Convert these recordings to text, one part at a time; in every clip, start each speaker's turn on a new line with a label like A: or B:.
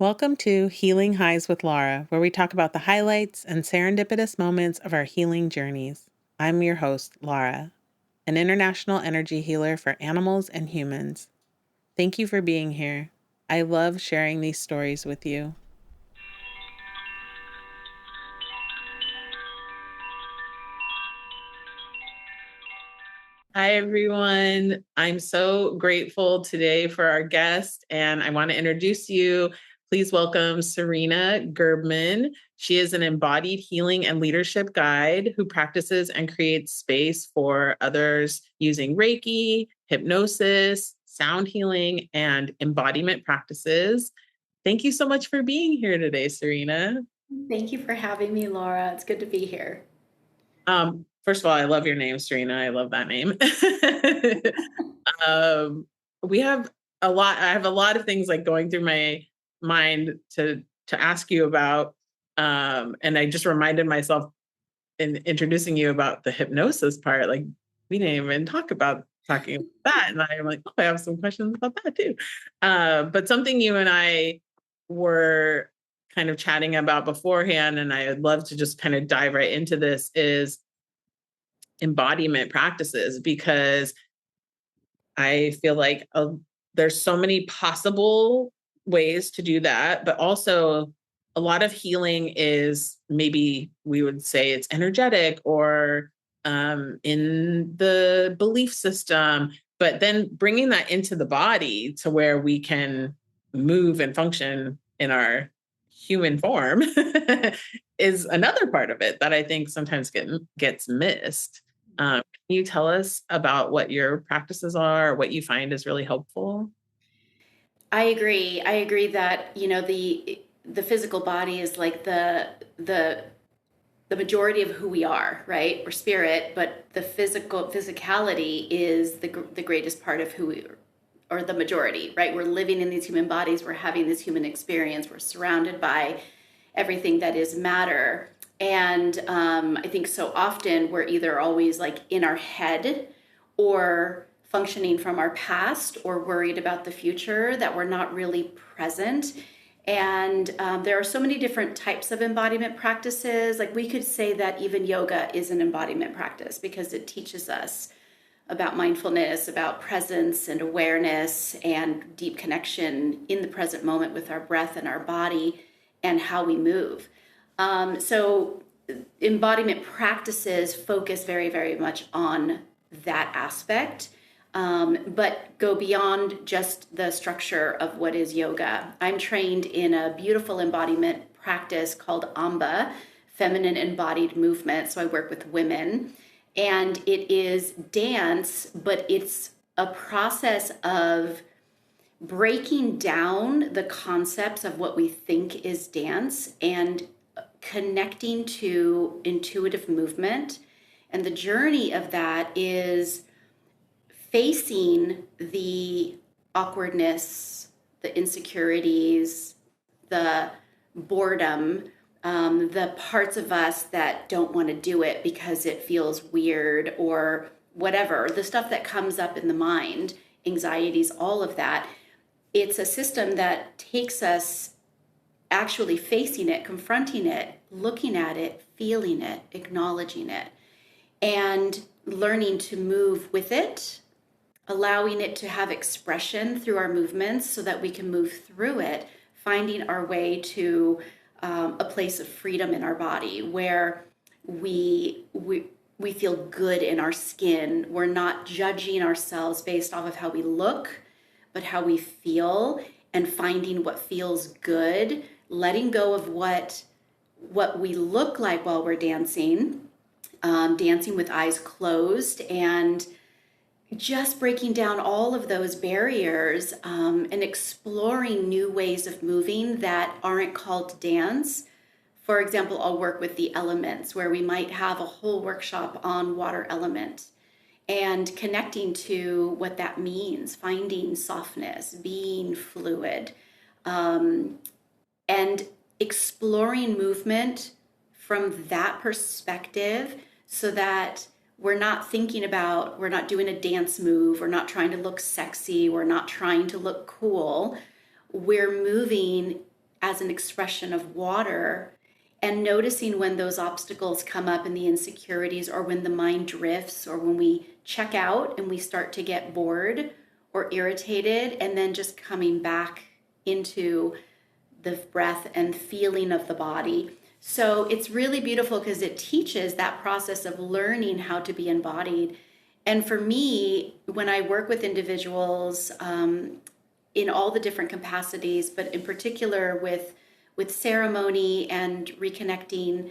A: Welcome to Healing Highs with Lara, where we talk about the highlights and serendipitous moments of our healing journeys. I'm your host, Lara, an international energy healer for animals and humans. Thank you for being here. I love sharing these stories with you. Hi, everyone. I'm so grateful today for our guest, and I want to introduce you. Please welcome Surreina Gerbman. She is an embodied healing and leadership guide who practices and creates space for others using Reiki, hypnosis, sound healing, and embodiment practices. Thank you so much for being here today, Surreina.
B: Thank you for having me, Laura. It's good to be here.
A: First of all, I love your name, Serena. I love that name. um, we have I have a lot of things like going through my mind to ask you about. And I just reminded myself in introducing you about the hypnosis part. Like we didn't even talking about that. And I'm like, oh, I have some questions about that too. But something you and I were kind of chatting about beforehand, and I would love to just kind of dive right into this is embodiment practices, because I feel like there's so many possible ways to do that, but also a lot of healing is, maybe we would say, it's energetic or in the belief system, but then bringing that into the body to where we can move and function in our human form is another part of it that I think sometimes gets missed. Can you tell us about what your practices are, or what you find is really helpful?
B: I agree. I agree that, the physical body is like the the majority of who we are, right? We're spirit, but the physicality is the greatest part of who we are, or the majority, right? We're living in these human bodies, we're having this human experience, we're surrounded by everything that is matter. And I think so often we're either always like in our head or functioning from our past or worried about the future, that we're not really present. And there are so many different types of embodiment practices. Like we could say that even yoga is an embodiment practice because it teaches us about mindfulness, about presence and awareness and deep connection in the present moment with our breath and our body and how we move. So embodiment practices focus very, very much on that aspect, but go beyond just the structure of what is yoga. I'm trained in a beautiful embodiment practice called Amba, feminine embodied movement. So I work with women, and it is dance, but it's a process of breaking down the concepts of what we think is dance and connecting to intuitive movement. And the journey of that is facing the awkwardness, the insecurities, the boredom, the parts of us that don't want to do it because it feels weird or whatever, the stuff that comes up in the mind, anxieties, all of that. It's a system that takes us actually facing it, confronting it, looking at it, feeling it, acknowledging it, and learning to move with it, allowing it to have expression through our movements so that we can move through it, finding our way to a place of freedom in our body where we feel good in our skin. We're not judging ourselves based off of how we look, but how we feel, and finding what feels good, letting go of what we look like while we're dancing, dancing with eyes closed, and just breaking down all of those barriers, and exploring new ways of moving that aren't called dance. For example, I'll work with the elements, where we might have a whole workshop on water element and connecting to what that means, finding softness, being fluid, and exploring movement from that perspective, so that we're not doing a dance move, we're not trying to look sexy, we're not trying to look cool. We're moving as an expression of water, and noticing when those obstacles come up and the insecurities, or when the mind drifts, or when we check out and we start to get bored or irritated, and then just coming back into the breath and feeling of the body. So it's really beautiful because it teaches that process of learning how to be embodied. And for me, when I work with individuals in all the different capacities, but in particular with ceremony and reconnecting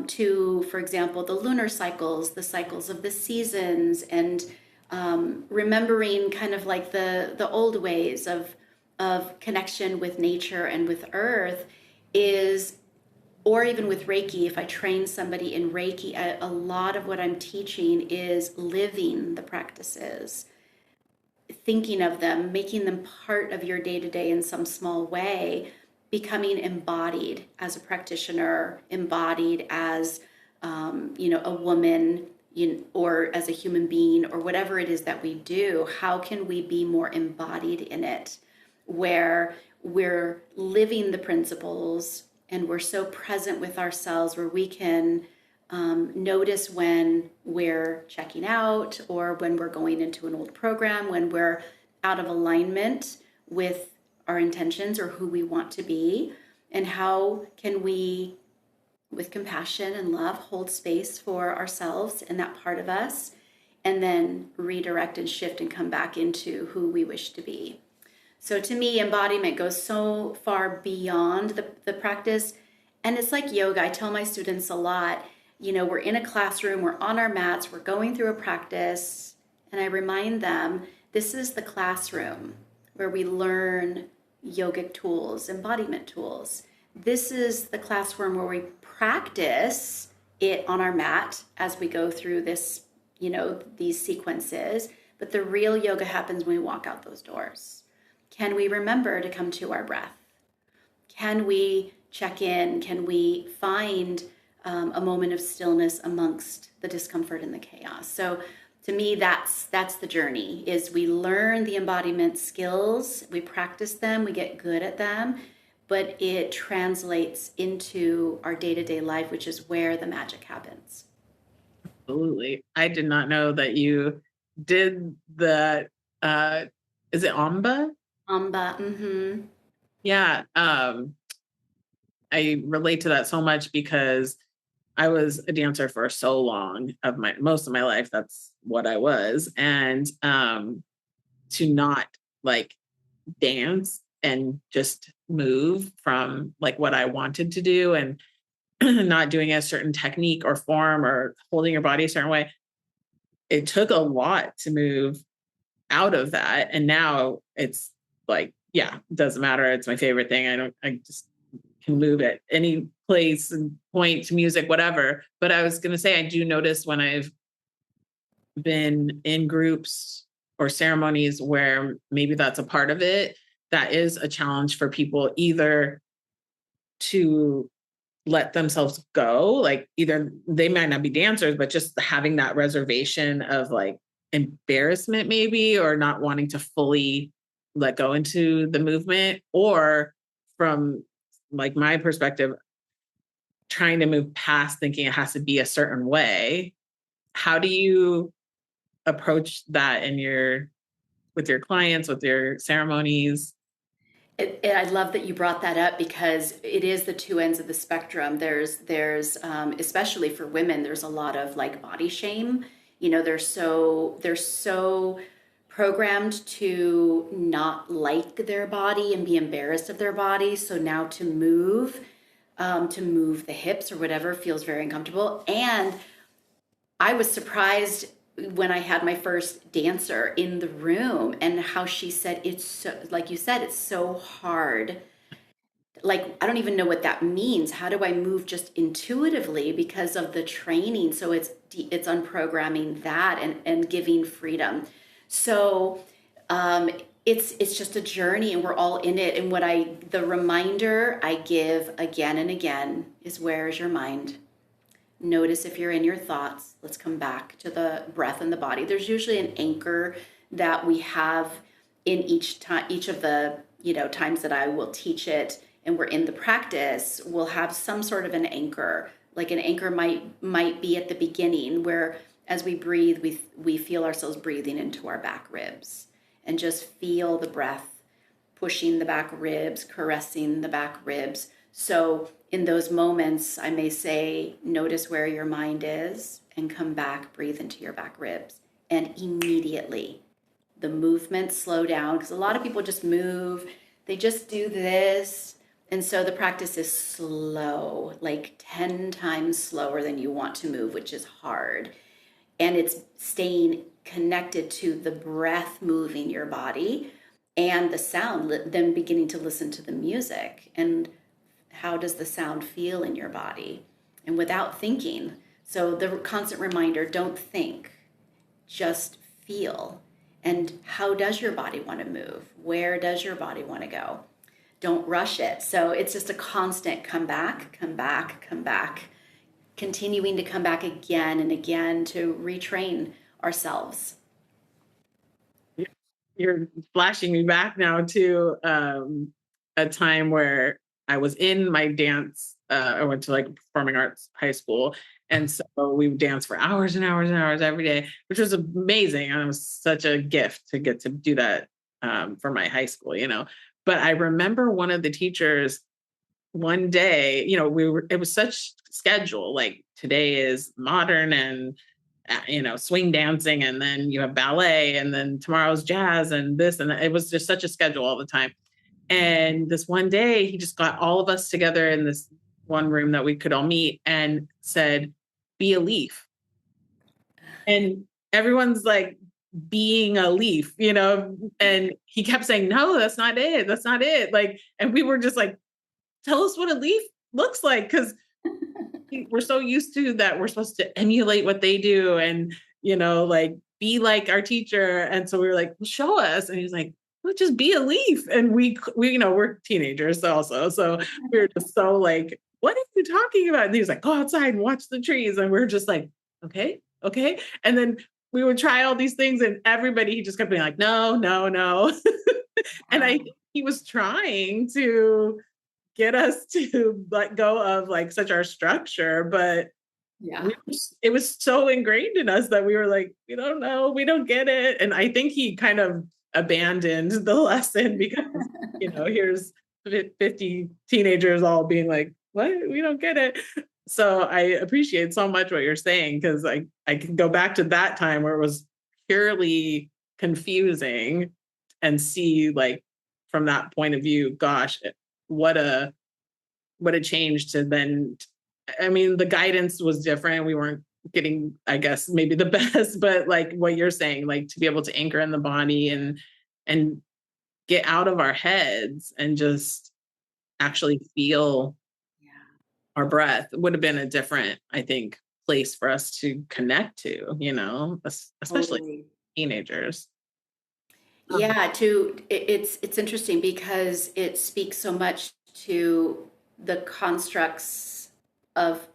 B: to, for example, the lunar cycles, the cycles of the seasons, and remembering kind of like the old ways of connection with nature and with earth is, or even with Reiki, if I train somebody in Reiki, a lot of what I'm teaching is living the practices, thinking of them, making them part of your day-to-day in some small way, becoming embodied as a practitioner, embodied as a woman, or as a human being, or whatever it is that we do. How can we be more embodied in it, where we're living the principles and we're so present with ourselves, where we can notice when we're checking out, or when we're going into an old program, when we're out of alignment with our intentions or who we want to be, and how can we, with compassion and love, hold space for ourselves and that part of us, and then redirect and shift and come back into who we wish to be. So to me, embodiment goes so far beyond the practice. And it's like yoga. I tell my students a lot, we're in a classroom, we're on our mats, we're going through a practice, and I remind them, this is the classroom where we learn yogic tools, embodiment tools. This is the classroom where we practice it on our mat as we go through this, these sequences. But the real yoga happens when we walk out those doors. Can we remember to come to our breath? Can we check in? Can we find a moment of stillness amongst the discomfort and the chaos? So to me, that's the journey, is we learn the embodiment skills, we practice them, we get good at them, but it translates into our day-to-day life, which is where the magic happens.
A: Absolutely. I did not know that you did the, is it Amba?
B: Amba, mm-hmm.
A: Yeah. I relate to that so much because I was a dancer for so long of most of my life. That's what I was. And to not like dance and just move from like what I wanted to do, and not doing a certain technique or form or holding your body a certain way. It took a lot to move out of that. And now it's like, yeah, it doesn't matter. It's my favorite thing. I just can move at any place and point to music, whatever. But I was going to say, I do notice when I've been in groups or ceremonies where maybe that's a part of it, that is a challenge for people, either to let themselves go, like either they might not be dancers, but just having that reservation of like embarrassment maybe, or not wanting to fully let go into the movement, or from like my perspective, trying to move past thinking it has to be a certain way. How do you approach that with your clients, with your ceremonies?
B: I love that you brought that up, because it is the two ends of the spectrum. There's especially for women, there's a lot of like body shame. They're so programmed to not like their body and be embarrassed of their body. So now to move the hips or whatever feels very uncomfortable. And I was surprised when I had my first dancer in the room, and how she said, it's so, like you said, it's so hard. Like, I don't even know what that means. How do I move just intuitively because of the training? So it's unprogramming that and giving freedom. So it's just a journey, and we're all in it. And the reminder I give again and again is, where is your mind? Notice if you're in your thoughts. Let's come back to the breath and the body. There's usually an anchor that we have in each of the times that I will teach it, and we're in the practice, we'll have some sort of an anchor. Like an anchor might be at the beginning, where as we breathe, we feel ourselves breathing into our back ribs, and just feel the breath pushing the back ribs, caressing the back ribs. So in those moments, I may say, notice where your mind is and come back, breathe into your back ribs. And immediately the movements slow down, because a lot of people just move, they just do this. And so the practice is slow, like 10 times slower than you want to move, which is hard. And it's staying connected to the breath moving your body and the sound, then beginning to listen to the music and how does the sound feel in your body, and without thinking. So the constant reminder, don't think, just feel. And how does your body want to move? Where does your body want to go? Don't rush it. So it's just a constant come back, come back, come back, continuing to come back again and again to retrain ourselves.
A: You're flashing me back now to a time where I was in my dance. I went to like performing arts high school. And so we would dance for hours and hours and hours every day, which was amazing. And it was such a gift to get to do that for my high school, you know. But I remember one of the teachers one day, you know, it was such schedule, like today is modern and you know, swing dancing, and then you have ballet, and then tomorrow's jazz and this, and it was just such a schedule all the time. And this one day he just got all of us together in this one room that we could all meet and said, be a leaf. And everyone's like being a leaf, you know, and he kept saying, no, that's not it. That's not it. Like, and we were just like, tell us what a leaf looks like. Cause we're so used to that we're supposed to emulate what they do and, you know, like be like our teacher. And so we were like, well, show us. And he's like, well, just be a leaf. And we, you know, we're teenagers also. So we were just so like, what are you talking about? And he was like, go outside and watch the trees. And we are just like, okay, okay. And then we would try all these things and everybody, he just kept being like, no, no, no. And I think he was trying to get us to let go of like such our structure, but
B: Yeah.
A: it was so ingrained in us that we were like, we don't know, we don't get it. And I think he kind of abandoned the lesson because, you know, here's 50 teenagers all being like, what? We don't get it. So I appreciate so much what you're saying, because I can go back to that time where it was purely confusing and see like from that point of view, gosh, what a change to then. I mean, the guidance was different. We weren't getting, I guess, maybe the best, but like what you're saying, like to be able to anchor in the body and get out of our heads and just actually feel
B: Yeah.
A: our breath would have been a different, I think, place for us to connect to, you know, especially
B: Totally.
A: teenagers.
B: Yeah, it's interesting because it speaks so much to the constructs of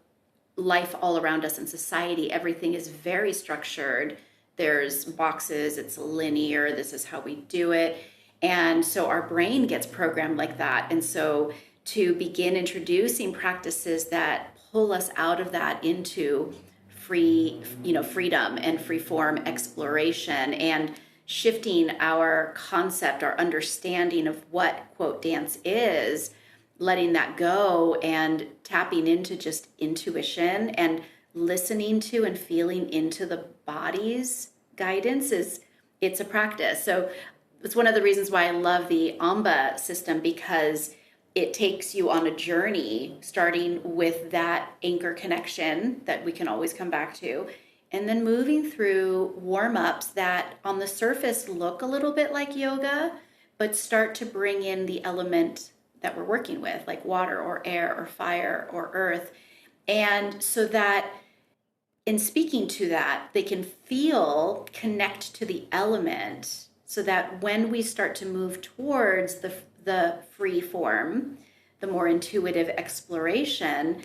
B: life all around us in society. Everything is very structured. There's boxes, it's linear, this is how we do it. And so our brain gets programmed like that. And so to begin introducing practices that pull us out of that into freedom and free form exploration, and shifting our concept, our understanding of what quote dance is, letting that go and tapping into just intuition and listening to and feeling into the body's guidance it's a practice. So it's one of the reasons why I love the Amba system, because it takes you on a journey starting with that anchor connection that we can always come back to, and then moving through warm-ups that on the surface look a little bit like yoga, but start to bring in the element that we're working with, like water or air or fire or earth. And so that in speaking to that, they can connect to the element, so that when we start to move towards the free form, the more intuitive exploration,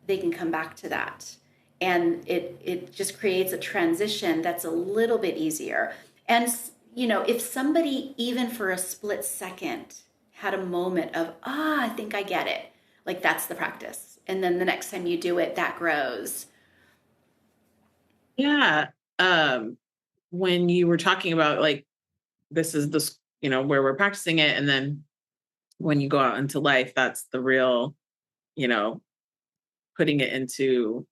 B: they can come back to that. And it just creates a transition that's a little bit easier. And, you know, if somebody, even for a split second, had a moment of, I think I get it. Like that's the practice. And then the next time you do it, that grows.
A: Yeah. When you were talking about like, this is this, where we're practicing it. And then when you go out into life, that's the real, you know, putting it into,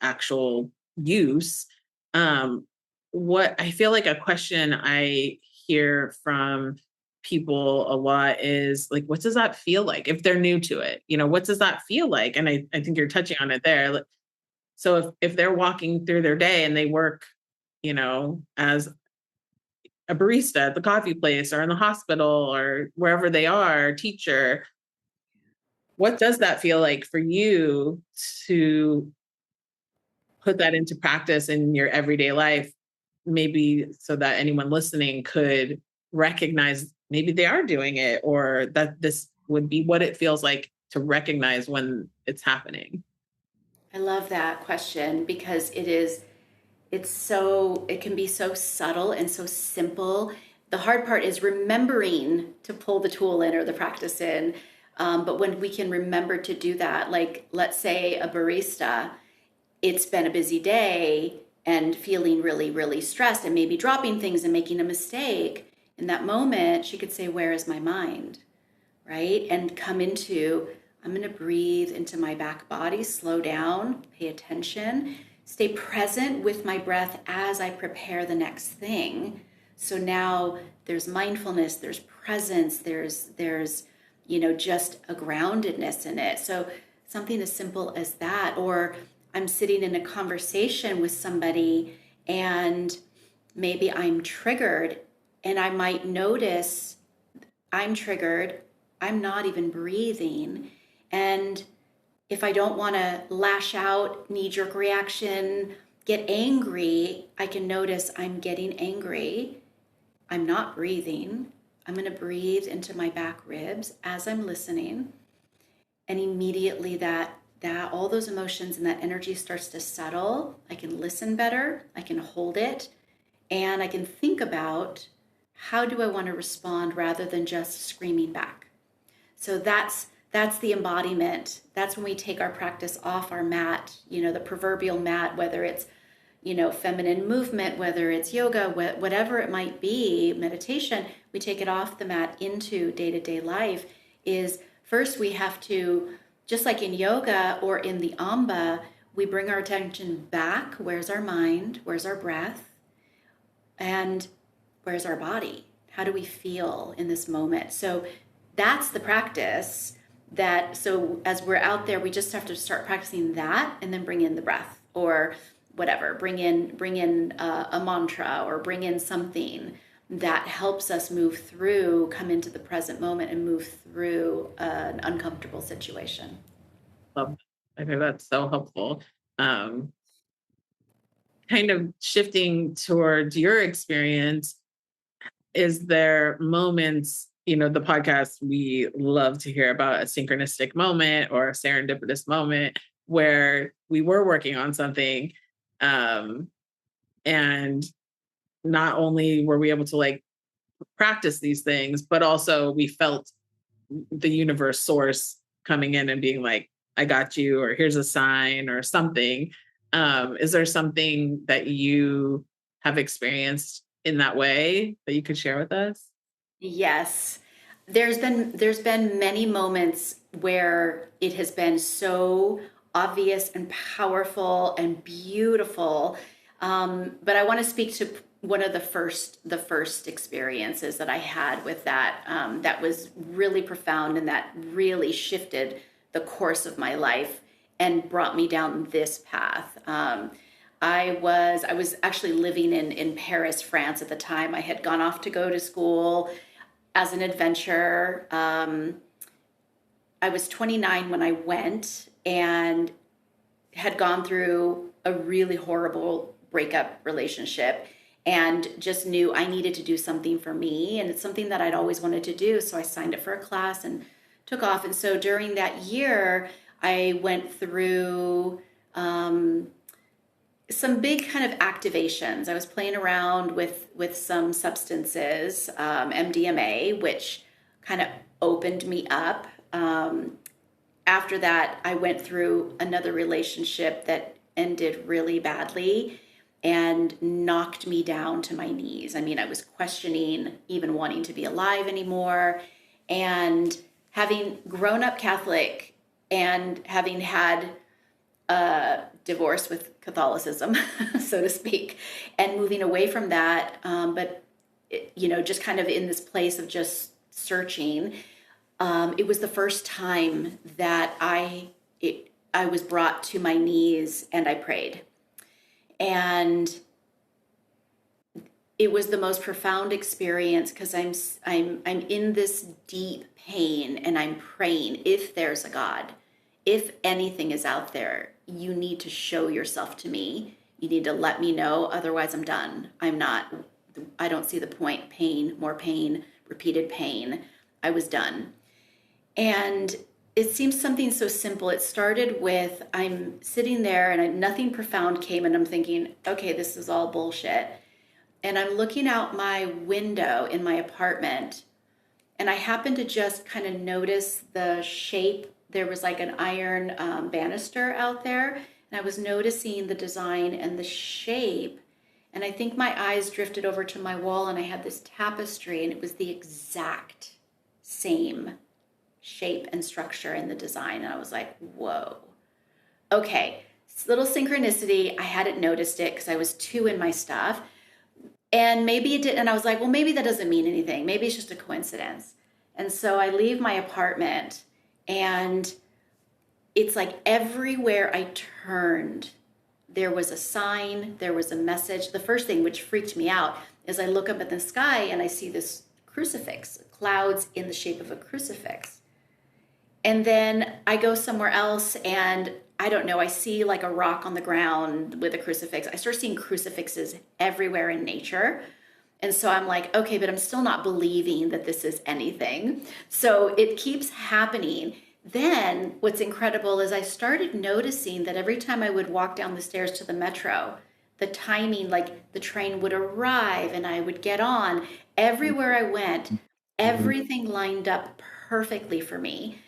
A: actual use. Um, what I feel like a question I hear from people a lot is like, what does that feel like if they're new to it? What does that feel like? And I think you're touching on it there. So if they're walking through their day and they work, as a barista at the coffee place or in the hospital or wherever they are, teacher, what does that feel like for you to put that into practice in your everyday life? Maybe so that anyone listening could recognize maybe they are doing it, or that this would be what it feels like to recognize when it's happening.
B: I love that question because it can be so subtle and so simple. The hard part is remembering to pull the tool in or the practice in. But when we can remember to do that, like let's say a barista, it's been a busy day and feeling really, really stressed and maybe dropping things and making a mistake. In that moment, she could say, where is my mind? Right? And come into, I'm going to breathe into my back body, slow down, pay attention, stay present with my breath as I prepare the next thing. So now there's mindfulness, there's presence, there's just a groundedness in it. So something as simple as that. Or I'm sitting in a conversation with somebody and maybe I'm triggered and I might notice I'm triggered, I'm not even breathing. And if I don't want to lash out, knee jerk reaction, get angry, I can notice I'm getting angry. I'm not breathing. I'm going to breathe into my back ribs as I'm listening. And immediately that all those emotions and that energy starts to settle. I can listen better. I can hold it. And I can think about how do I want to respond rather than just screaming back. So that's the embodiment. That's when we take our practice off our mat, the proverbial mat, whether it's, feminine movement, whether it's yoga, whatever it might be, meditation, we take it off the mat into day-to-day life. Is first we have to, just like in yoga or in the Amba, we bring our attention back. Where's our mind? Where's our breath? And where's our body? How do we feel in this moment? So that's the practice so as we're out there, we just have to start practicing that and then bring in the breath or whatever, bring in a mantra or bring in something that helps us move through, come into the present moment and move through an uncomfortable situation.
A: Love. I think that's so helpful. Um, Kind of shifting towards your experience, is there moments, the podcast, we love to hear about a synchronistic moment or a serendipitous moment where we were working on something, um, and not only were we able to like practice these things, but also we felt the universe source coming in and being like, I got you, or here's a sign or something. Is there something that you have experienced in that way that you could share with us?
B: Yes. There's been many moments where it has been so obvious and powerful and beautiful. But I want to speak to one of the first experiences that I had with that, that was really profound and that really shifted the course of my life and brought me down this path. I was actually living in Paris, France at the time. I had gone off to go to school as an adventure. I was 29 when I went and had gone through a really horrible breakup relationship and just knew I needed to do something for me. And it's something that I'd always wanted to do. So I signed up for a class and took off. And so during that year, I went through some big kind of activations. I was playing around with some substances, MDMA, which kind of opened me up. After that, I went through another relationship that ended really badly and knocked me down to my knees. I mean, I was questioning even wanting to be alive anymore. And having grown up Catholic and having had a divorce with Catholicism, so to speak, and moving away from that, but, just kind of in this place of just searching, it was the first time that I was brought to my knees and I prayed. And it was the most profound experience because I'm in this deep pain and I'm praying, if there's a God, if anything is out there, you need to show yourself to me. You need to let me know, otherwise I'm done. I don't see the point. Pain, more pain, repeated pain. I was done. And it seems something so simple. It started with, I'm sitting there and nothing profound came and I'm thinking, okay, this is all bullshit. And I'm looking out my window in my apartment and I happened to just kind of notice the shape. There was like an iron banister out there and I was noticing the design and the shape. And I think my eyes drifted over to my wall and I had this tapestry and it was the exact same shape and structure in the design. And I was like, whoa, okay, little synchronicity. I hadn't noticed it because I was too in my stuff. And maybe it didn't. And I was like, well, maybe that doesn't mean anything. Maybe it's just a coincidence. And so I leave my apartment and it's like everywhere I turned, there was a sign, there was a message. The first thing which freaked me out is I look up at the sky and I see this crucifix, clouds in the shape of a crucifix. And then I go somewhere else and I don't know, I see like a rock on the ground with a crucifix. I start seeing crucifixes everywhere in nature. And so I'm like, okay, but I'm still not believing that this is anything. So it keeps happening. Then what's incredible is I started noticing that every time I would walk down the stairs to the metro, the timing, like the train would arrive and I would get on. Everywhere I went, everything lined up perfectly for me.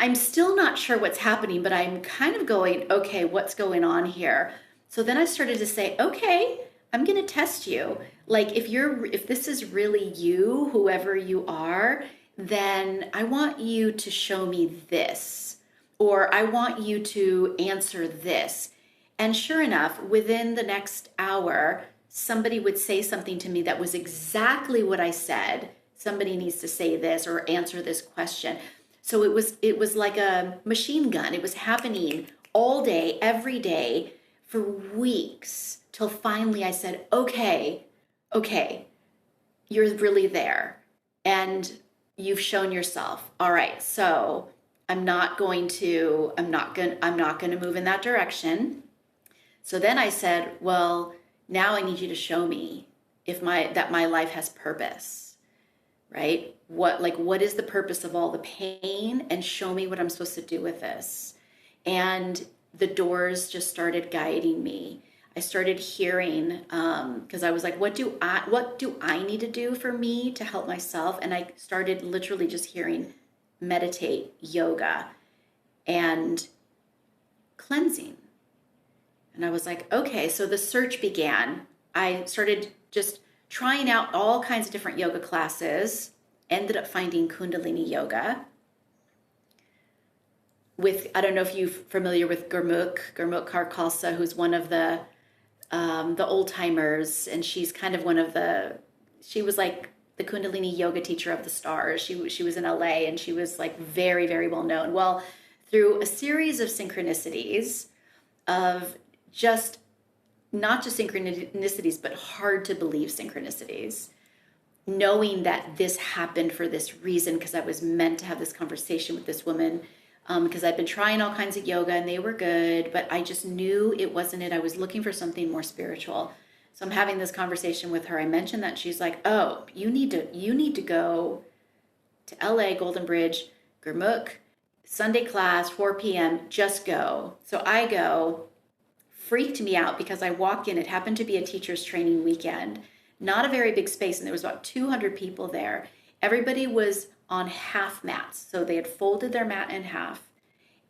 B: I'm still not sure what's happening, but I'm kind of going, okay, what's going on here? So then I started to say, okay, I'm going to test you. Like if this is really you, whoever you are, then I want you to show me this, or I want you to answer this. And sure enough, within the next hour, somebody would say something to me that was exactly what I said. Somebody needs to say this or answer this question. So it was like a machine gun. It was happening all day, every day for weeks till finally I said, okay, you're really there and you've shown yourself. All right. So I'm not going to move in that direction. So then I said, well, now I need you to show me that my life has purpose. Right? What is the purpose of all the pain, and show me what I'm supposed to do with this. And the doors just started guiding me. I started hearing, because I was like, what do I need to do for me to help myself? And I started literally just hearing meditate, yoga, and cleansing. And I was like, okay, so the search began. I started just trying out all kinds of different yoga classes, ended up finding Kundalini yoga I don't know if you're familiar with Gurmukh Karkalsa, who's one of the old timers. And she's kind of she was like the Kundalini yoga teacher of the stars. She was in LA and she was like very, very well known. Well, through a series of synchronicities of not just synchronicities, but hard to believe synchronicities, knowing that this happened for this reason, because I was meant to have this conversation with this woman, because I'd been trying all kinds of yoga and they were good, but I just knew it wasn't it. I was looking for something more spiritual. So I'm having this conversation with her. I mentioned that. She's like, oh, you need to go to LA, Golden Bridge, Gurmukh, Sunday class, 4 p.m., just go. So I go. Freaked me out because I walk in, it happened to be a teacher's training weekend, not a very big space, and there was about 200 people there. Everybody was on half mats. So they had folded their mat in half,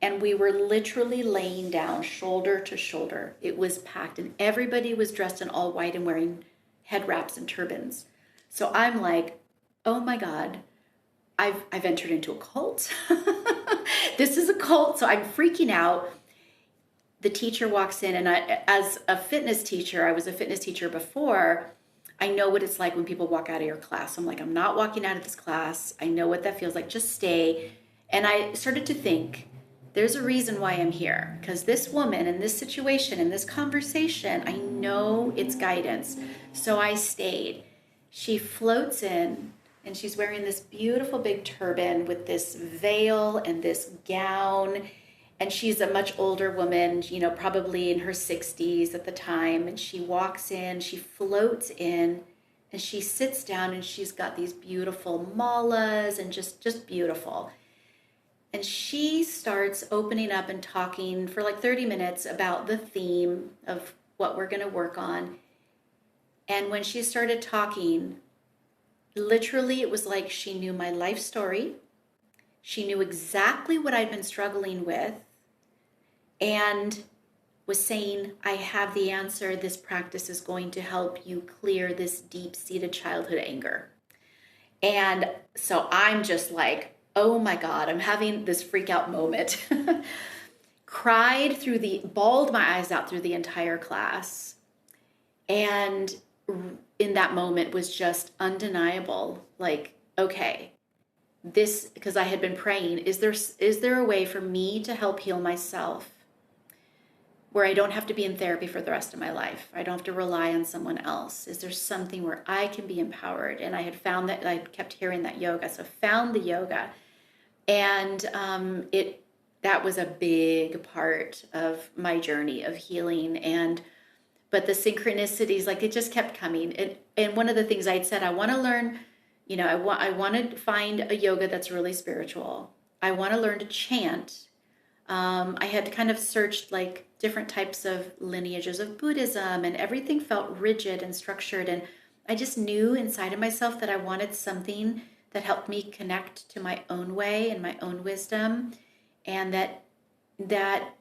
B: and we were literally laying down shoulder to shoulder. It was packed, and everybody was dressed in all white and wearing head wraps and turbans. So I'm like, oh my God, I've entered into a cult. This is a cult. So I'm freaking out. The teacher walks in, and as a fitness teacher, I was a fitness teacher before. I know what it's like when people walk out of your class. I'm like, I'm not walking out of this class. I know what that feels like. Just stay. And I started to think, there's a reason why I'm here, because this woman in this situation, in this conversation, I know it's guidance. So I stayed. She floats in, and she's wearing this beautiful big turban with this veil and this gown. And she's a much older woman, you know, probably in her 60s at the time. And she walks in, she floats in, and she sits down, and she's got these beautiful malas and just beautiful. And she starts opening up and talking for like 30 minutes about the theme of what we're going to work on. And when she started talking, literally it was like she knew my life story. She knew exactly what I'd been struggling with, and was saying, I have the answer. This practice is going to help you clear this deep-seated childhood anger. And so I'm just like, oh my God, I'm having this freak out moment. Bawled my eyes out through the entire class. And in that moment was just undeniable. Like, okay, because I had been praying, is there a way for me to help heal myself where I don't have to be in therapy for the rest of my life? I don't have to rely on someone else. Is there something where I can be empowered? And I had found that, I kept hearing that yoga. So I found the yoga, and that was a big part of my journey of healing. But the synchronicities, like, it just kept coming. And one of the things I'd said, I want to learn, you know, I want to find a yoga that's really spiritual. I want to learn to chant. I had kind of searched like different types of lineages of Buddhism, and everything felt rigid and structured. And I just knew inside of myself that I wanted something that helped me connect to my own way and my own wisdom, and that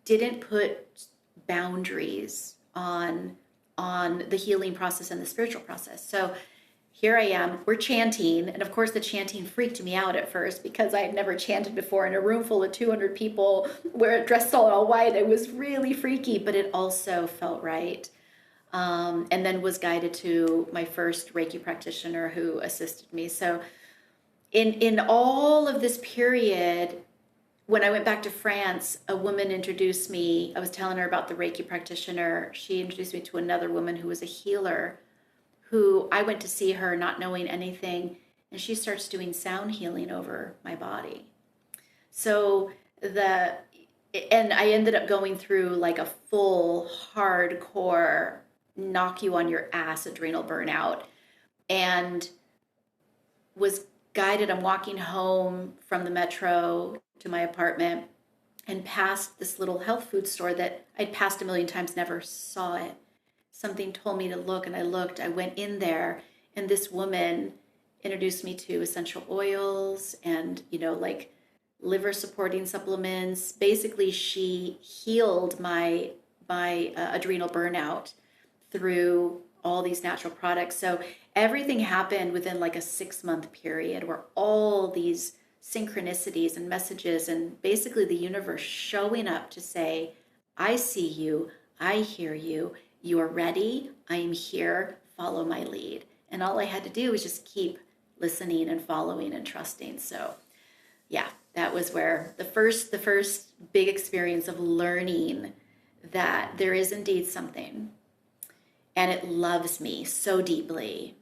B: didn't put boundaries on the healing process and the spiritual process. So here I am, we're chanting. And of course the chanting freaked me out at first, because I had never chanted before in a room full of 200 people dressed all white. It was really freaky, but it also felt right. And then was guided to my first Reiki practitioner who assisted me. So in all of this period, when I went back to France, a woman introduced me. I was telling her about the Reiki practitioner. She introduced me to another woman who was a healer, who I went to see her not knowing anything, and she starts doing sound healing over my body. So and I ended up going through like a full hardcore knock you on your ass adrenal burnout, and was guided. I'm walking home from the metro to my apartment, and past this little health food store that I'd passed a million times, never saw it. Something told me to look, and I looked. I went in there, and this woman introduced me to essential oils and, you know, like liver supporting supplements. Basically, she healed my adrenal burnout through all these natural products. So everything happened within like a 6-month period, where all these synchronicities and messages, and basically the universe showing up to say, I see you, I hear you, you are ready, I am here, follow my lead. And all I had to do was just keep listening and following and trusting. So yeah, that was where the first big experience of learning that there is indeed something, and it loves me so deeply.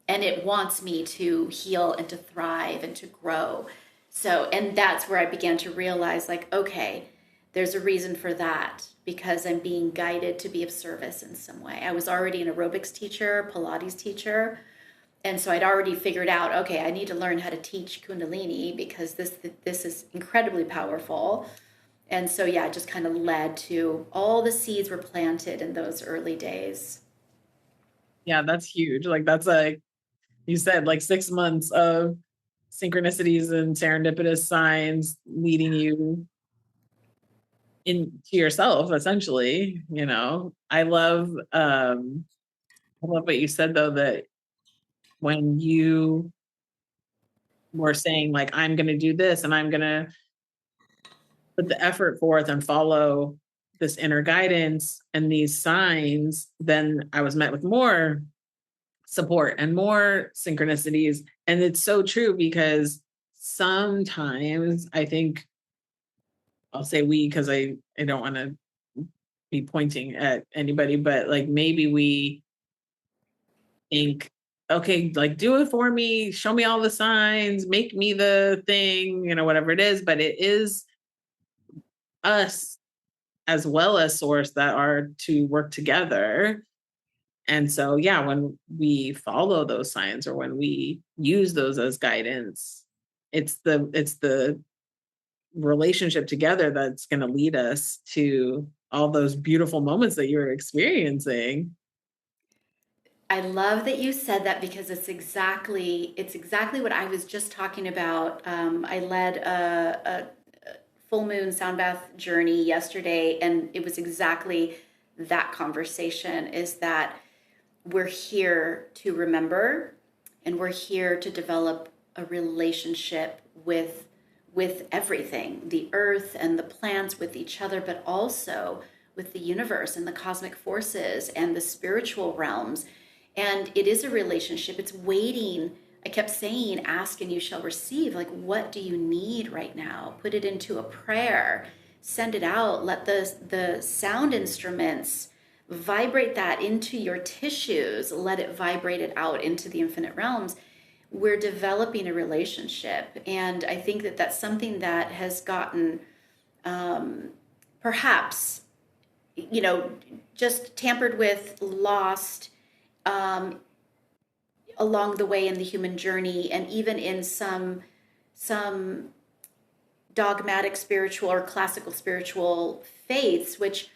B: And it wants me to heal and to thrive and to grow. So, and that's where I began to realize, like, okay, there's a reason for that, because I'm being guided to be of service in some way. I was already an aerobics teacher, Pilates teacher. And so I'd already figured out, okay, I need to learn how to teach Kundalini, because this is incredibly powerful. And so, yeah, it just kind of led to all the seeds were planted in those early days.
A: Yeah, that's huge. Like, you said, like 6 months of synchronicities and serendipitous signs leading you into yourself, essentially. I love what you said though, that when you were saying like, I'm going to do this and I'm going to put the effort forth and follow this inner guidance and these signs, then I was met with more support and more synchronicities. And it's so true, because sometimes I think, I'll say we, because I don't want to be pointing at anybody, but like maybe we think, okay, like do it for me, show me all the signs, make me the thing, whatever it is. But it is us as well as source that are to work together. And so, yeah, when we follow those signs or when we use those as guidance, it's the relationship together that's going to lead us to all those beautiful moments that you're experiencing.
B: I love that you said that because it's exactly what I was just talking about. I led a full moon sound bath journey yesterday, and it was exactly that conversation. Is that we're here to remember, and we're here to develop a relationship with everything, the earth and the plants, with each other, but also with the universe and the cosmic forces and the spiritual realms. And it is a relationship. It's waiting. I kept saying, ask and you shall receive. Like, what do you need right now? Put it into a prayer, send it out. Let the sound instruments vibrate that into your tissues. Let it vibrate it out into the infinite realms. We're developing a relationship. And I think that that's something that has gotten perhaps, just tampered with, lost along the way in the human journey, and even in some dogmatic spiritual or classical spiritual faiths, which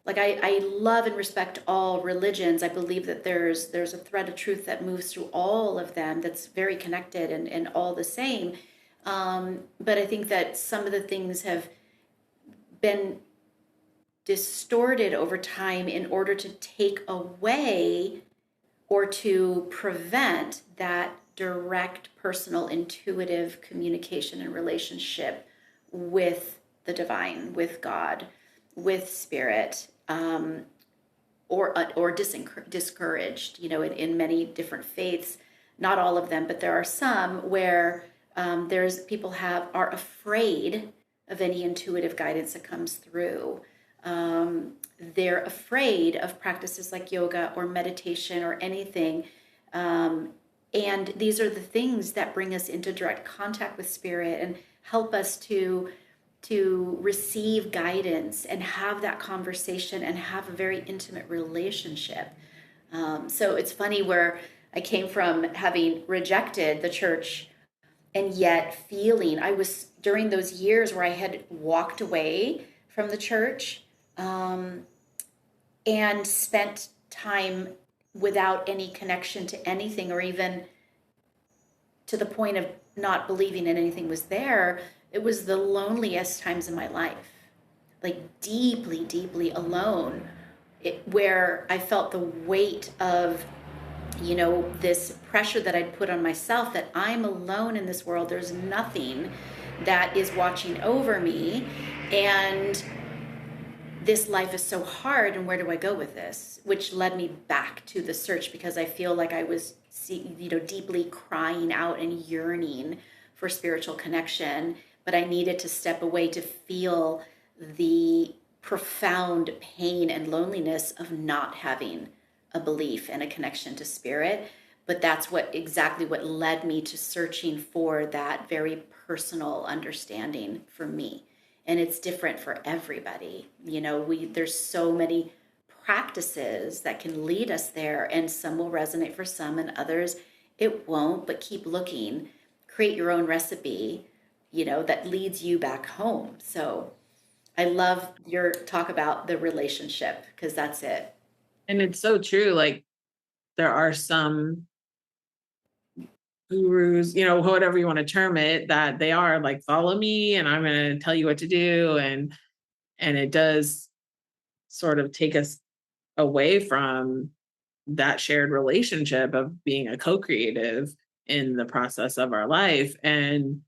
B: I love and respect all religions. I believe that there's a thread of truth that moves through all of them that's very connected and all the same. But I think that some of the things have been distorted over time in order to take away or to prevent that direct, personal, intuitive communication and relationship with the divine, with God, with spirit, or discouraged. In many different faiths, not all of them, but there are some where there's people are afraid of any intuitive guidance that comes through. They're afraid of practices like yoga or meditation or anything. And these are the things that bring us into direct contact with spirit and help us to receive guidance and have that conversation and have a very intimate relationship. So it's funny where I came from having rejected the church and yet feeling I was during those years where I had walked away from the church, and spent time without any connection to anything, or even to the point of not believing that anything was there. It was the loneliest times in my life, like deeply, deeply alone, where I felt the weight of, this pressure that I'd put on myself, that I'm alone in this world. There's nothing that is watching over me. And this life is so hard, and where do I go with this? Which led me back to the search, because I feel like I was, deeply crying out and yearning for spiritual connection, but I needed to step away to feel the profound pain and loneliness of not having a belief and a connection to spirit. But that's exactly what led me to searching for that very personal understanding for me. And it's different for everybody. There's so many practices that can lead us there, and some will resonate for some and others it won't. But keep looking, create your own recipe, that leads you back home. So I love your talk about the relationship, because that's it.
A: And it's so true. Like, there are some gurus, whatever you want to term it, that they are like, follow me and I'm going to tell you what to do. And it does sort of take us away from that shared relationship of being a co-creative in the process of our life, and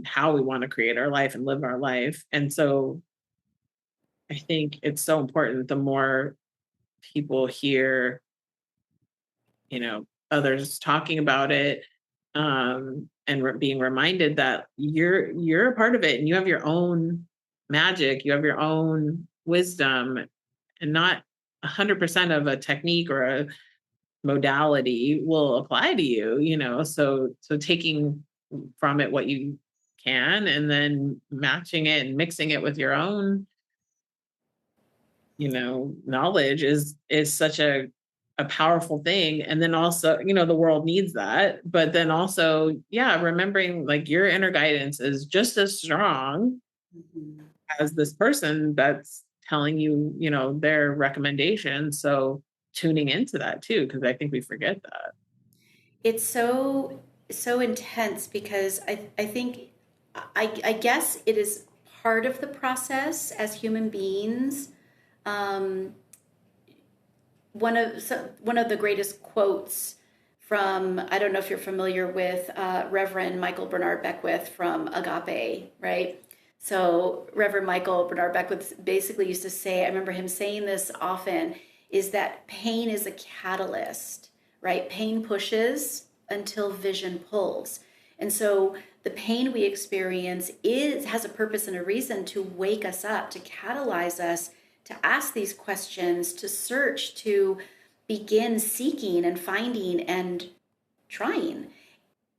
A: how we want to create our life and live our life. And so I think it's so important, the more people hear, others talking about it, and being reminded that you're a part of it, and you have your own magic, you have your own wisdom, and not 100% of a technique or a modality will apply to you, so taking from it what you can, and then matching it and mixing it with your own, knowledge is such a powerful thing. And then also, the world needs that, but then also, yeah, remembering like your inner guidance is just as strong
B: Mhm.
A: as this person that's telling you, their recommendations. So tuning into that too, because I think we forget that.
B: It's so intense because I think I guess it is part of the process as human beings. Um, one of the greatest quotes from, I don't know if you're familiar with Reverend Michael Bernard Beckwith from Agape, right? So Reverend Michael Bernard Beckwith basically used to say, I remember him saying this often, is that pain is a catalyst, right? Pain pushes until vision pulls. And so the pain we experience has a purpose and a reason to wake us up, to catalyze us, to ask these questions, to search, to begin seeking and finding and trying.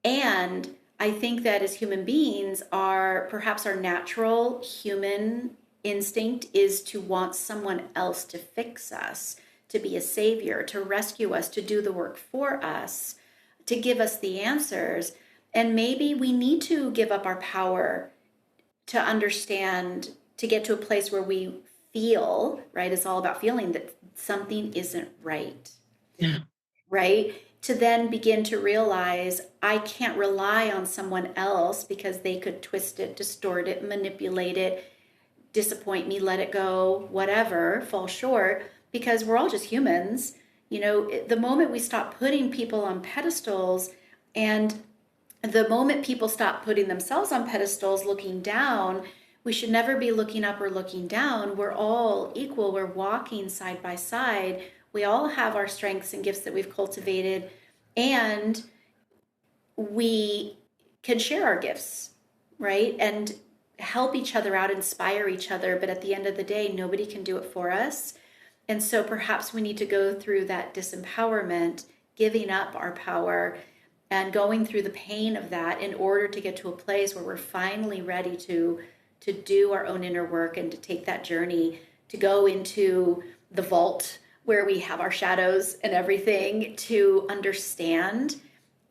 B: And I think that as human beings, perhaps our natural human instinct is to want someone else to fix us, to be a savior, to rescue us, to do the work for us, to give us the answers. And maybe we need to give up our power to understand, to get to a place where we feel, right? It's all about feeling that something isn't right,
A: Yeah.
B: right? To then begin to realize I can't rely on someone else because they could twist it, distort it, manipulate it, disappoint me, let it go, whatever, fall short, because we're all just humans. The moment we stop putting people on pedestals, and the moment people stop putting themselves on pedestals, looking down, we should never be looking up or looking down. We're all equal. We're walking side by side. We all have our strengths and gifts that we've cultivated, and we can share our gifts, right? And help each other out, inspire each other. But at the end of the day, nobody can do it for us. And so perhaps we need to go through that disempowerment, giving up our power, and going through the pain of that in order to get to a place where we're finally ready to do our own inner work and to take that journey to go into the vault where we have our shadows and everything, to understand,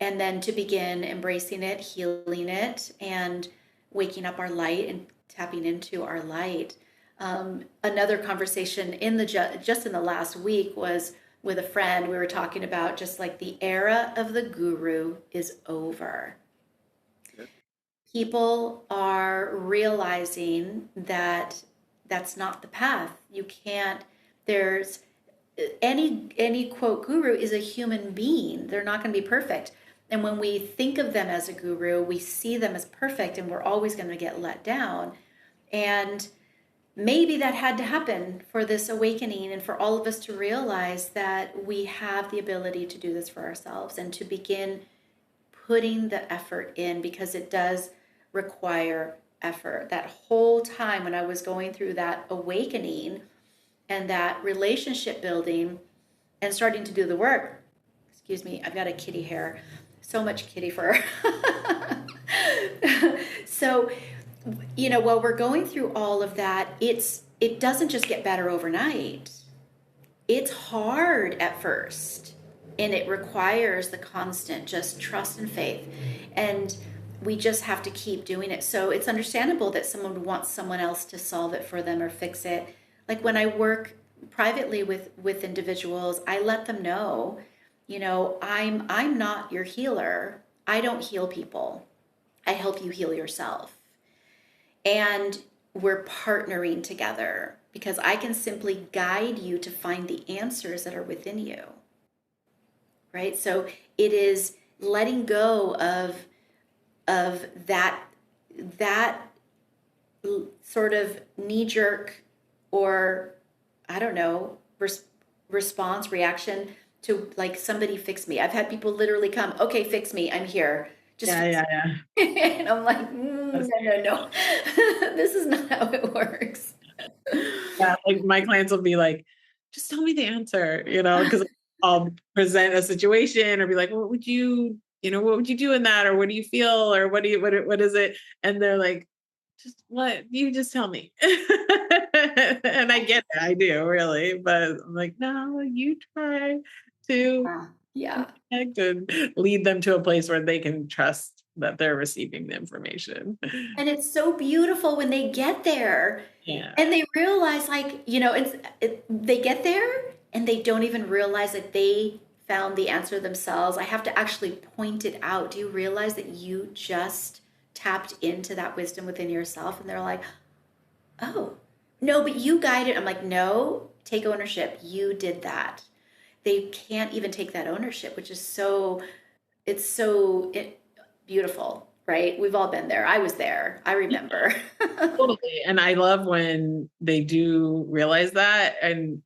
B: and then to begin embracing it, healing it, and waking up our light and tapping into our light. Another conversation just in the last week was with a friend. We were talking about just like the era of the guru is over. People are realizing that that's not the path. You can't, there's any quote guru is a human being. They're not going to be perfect. And when we think of them as a guru, we see them as perfect, and we're always going to get let down. And maybe that had to happen for this awakening and for all of us to realize that we have the ability to do this for ourselves and to begin putting the effort in, because it does require effort. That whole time when I was going through that awakening and that relationship building and starting to do the work, excuse me, I've got a kitty hair, so much kitty fur. So, while we're going through all of that, it doesn't just get better overnight. It's hard at first, and it requires the constant just trust and faith. And we just have to keep doing it. So it's understandable that someone would want someone else to solve it for them or fix it. Like when I work privately with individuals, I let them know I'm not your healer. I don't heal people. I help you heal yourself. And we're partnering together because I can simply guide you to find the answers that are within you. Right? So it is letting go of that sort of knee jerk, or I don't know, response reaction to like, somebody fix me. I've had people literally come, okay, fix me, I'm here, just
A: Yeah,
B: fix
A: yeah, yeah.
B: me. And I'm like,
A: That's-
B: no, this is not how it works.
A: Yeah, like my clients will be like, just tell me the answer, because I'll present a situation or be like, what would you do in that? Or what do you feel? Or what is it? And they're like, just what you just tell me. And I get it, I do really, but I'm like, no, you try to
B: Yeah.
A: connect and lead them to a place where they can trust that they're receiving the information.
B: And it's so beautiful when they get there
A: Yeah.
B: and they realize, like, they get there and they don't even realize that they found the answer themselves. I have to actually point it out. Do you realize that you just tapped into that wisdom within yourself? And they're like, oh, no, but you guided. I'm like, no, take ownership. You did that. They can't even take that ownership, which is it's so beautiful, right? We've all been there. I was there. I remember.
A: Totally. And I love when they do realize that. And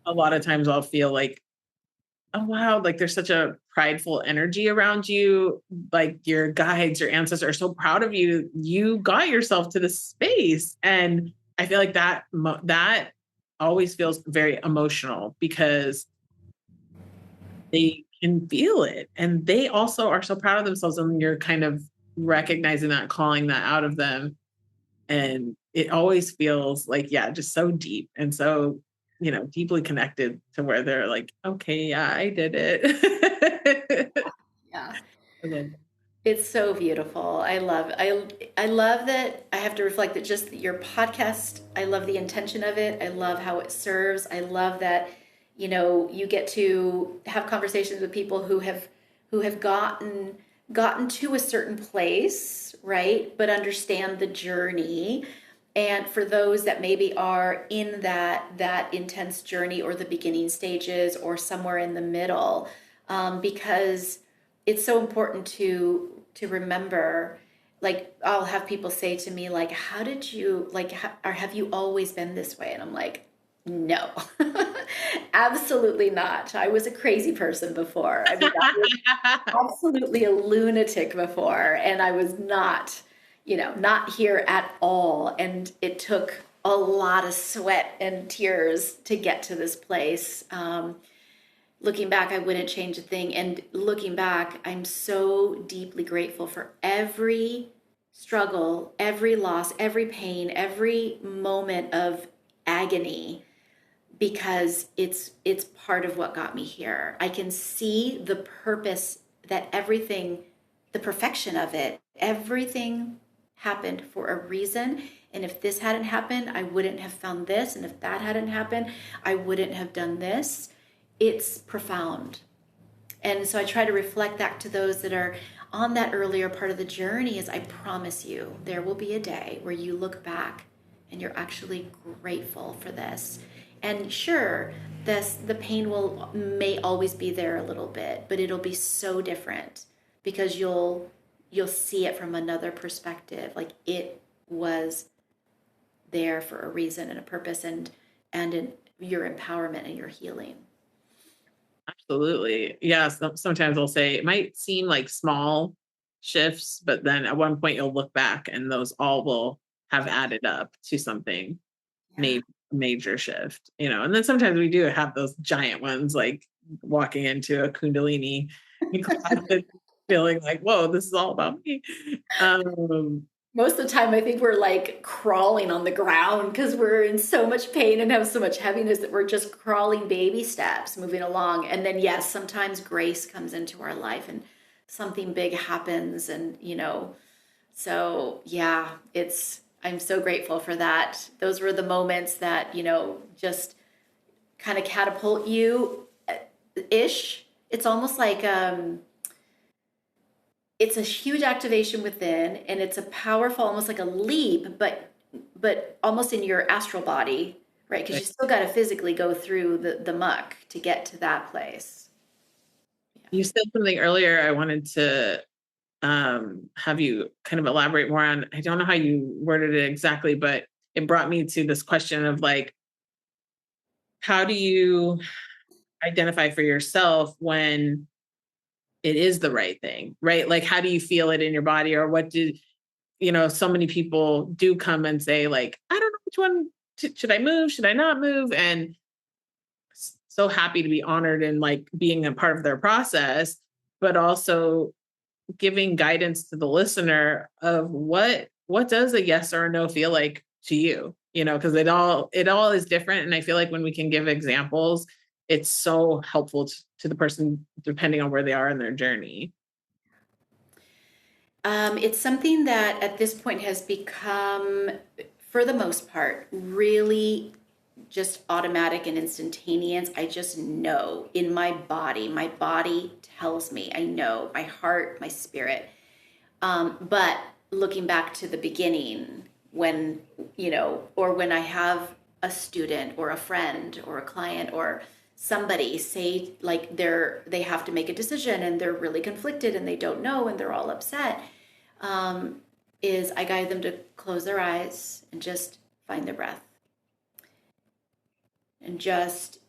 A: a lot of times I'll feel like, oh, wow, like there's such a prideful energy around you. Like your guides, your ancestors are so proud of you. You got yourself to this space. And I feel like that always feels very emotional because they can feel it. And they also are so proud of themselves. And you're kind of recognizing that, calling that out of them. And it always feels like, yeah, just so deep and so, deeply connected to where they're like, okay, yeah, I did it.
B: Yeah.
A: I love
B: It's so beautiful. I love that. I have to reflect that just your podcast, I love the intention of it. I love how it serves. I love that, you get to have conversations with people who have gotten to a certain place, right? But understand the journey. And for those that maybe are in that intense journey, or the beginning stages, or somewhere in the middle, because it's so important to remember. Like, I'll have people say to me, like, how did you, like, or have you always been this way? And I'm like, no, absolutely not. I was a crazy person before. I mean, I was
A: it.
B: absolutely a lunatic before, and I was not, not here at all. And it took a lot of sweat and tears to get to this place. Looking back, I wouldn't change a thing. And looking back, I'm so deeply grateful for every struggle, every loss, every pain, every moment of agony, because it's part of what got me here. I can see the purpose, that everything, the perfection of it, everything happened for a reason. And if this hadn't happened, I wouldn't have found this. And if that hadn't happened, I wouldn't have done this. It's profound. And so I try to reflect that to those that are on that earlier part of the journey. Is, I promise you, there will be a day where you look back and you're actually grateful for this. And sure, the pain may always be there a little bit, but it'll be so different because you'll see it from another perspective. Like, it was there for a reason and a purpose, and in your empowerment and your healing.
A: Absolutely. Yeah. Sometimes I'll say it might seem like small shifts, but then at one point you'll look back and those all will have added up to something
B: Yeah.
A: major shift, and then sometimes we do have those giant ones, like walking into a Kundalini class and feeling like, whoa, this is all about me.
B: Most of the time, I think we're like crawling on the ground because we're in so much pain and have so much heaviness that we're just crawling baby steps, moving along. And then, yes, sometimes grace comes into our life and something big happens. And, so yeah, I'm so grateful for that. Those were the moments that, just kind of catapult you ish. It's almost like it's a huge activation within, and it's a powerful, almost like a leap, but almost in your astral body, right? Because
A: Right.
B: you still got to physically go through the muck to get to that place.
A: You said something earlier I wanted to have you kind of elaborate more on. I don't know how you worded it exactly, but it brought me to this question of like, how do you identify for yourself when it is the right thing, right? Like, how do you feel it in your body, or what did, so many people do come and say like, I don't know which one, should I move? Should I not move? And so happy to be honored and like being a part of their process, but also giving guidance to the listener of what does a yes or a no feel like to you, because it all is different. And I feel like when we can give examples, it's so helpful to the person depending on where they are in their journey.
B: It's something that at this point has become, for the most part, really just automatic and instantaneous. I just know in my body. My body tells me. I know my heart, my spirit. But looking back to the beginning, when, or when I have a student or a friend or a client or somebody say like they have to make a decision and they're really conflicted and they don't know and they're all upset, is I guide them to close their eyes and just find their breath and just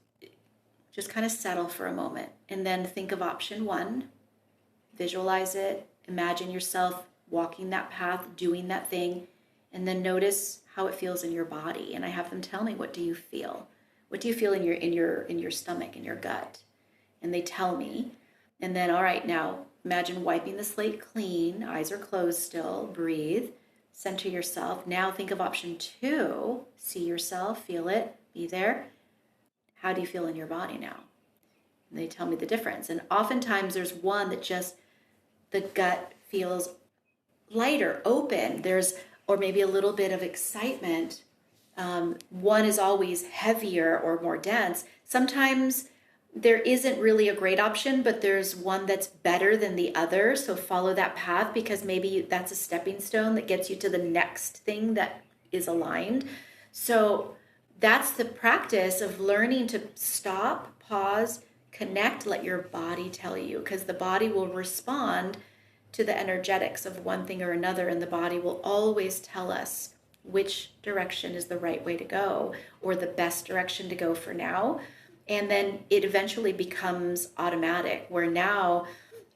B: kind of settle for a moment, and then think of option one. Visualize it, imagine yourself walking that path, doing that thing, and then notice how it feels in your body. And I have them tell me, what do you feel? What do you feel in your stomach, in your gut? And they tell me. And then, all right, now imagine wiping the slate clean, eyes are closed still, breathe, center yourself. Now think of option two, see yourself, feel it, be there. How do you feel in your body now? And they tell me the difference. And oftentimes there's one that just the gut feels lighter, open. Or maybe a little bit of excitement. One is always heavier or more dense. Sometimes there isn't really a great option, but there's one that's better than the other. So follow that path, because maybe that's a stepping stone that gets you to the next thing that is aligned. So that's the practice of learning to stop, pause, connect, let your body tell you, because the body will respond to the energetics of one thing or another, and the body will always tell us which direction is the right way to go or the best direction to go for now. And then it eventually becomes automatic, where now,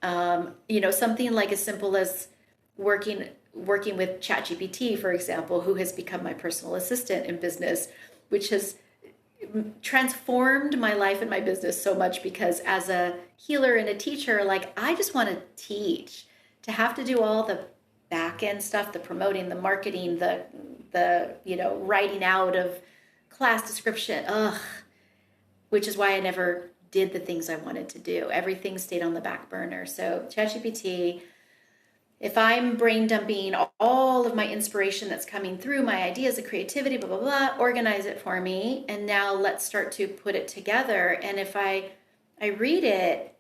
B: something like as simple as working with ChatGPT, for example, who has become my personal assistant in business, which has transformed my life and my business so much, because as a healer and a teacher, like I just want to teach. To have to do all the back end stuff, the promoting, the marketing, the writing out of class description, which is why I never did the things I wanted to do. Everything stayed on the back burner. So ChatGPT, if I'm brain dumping all of my inspiration that's coming through, my ideas, the creativity, blah, blah, blah, organize it for me. And now let's start to put it together. And if I read it,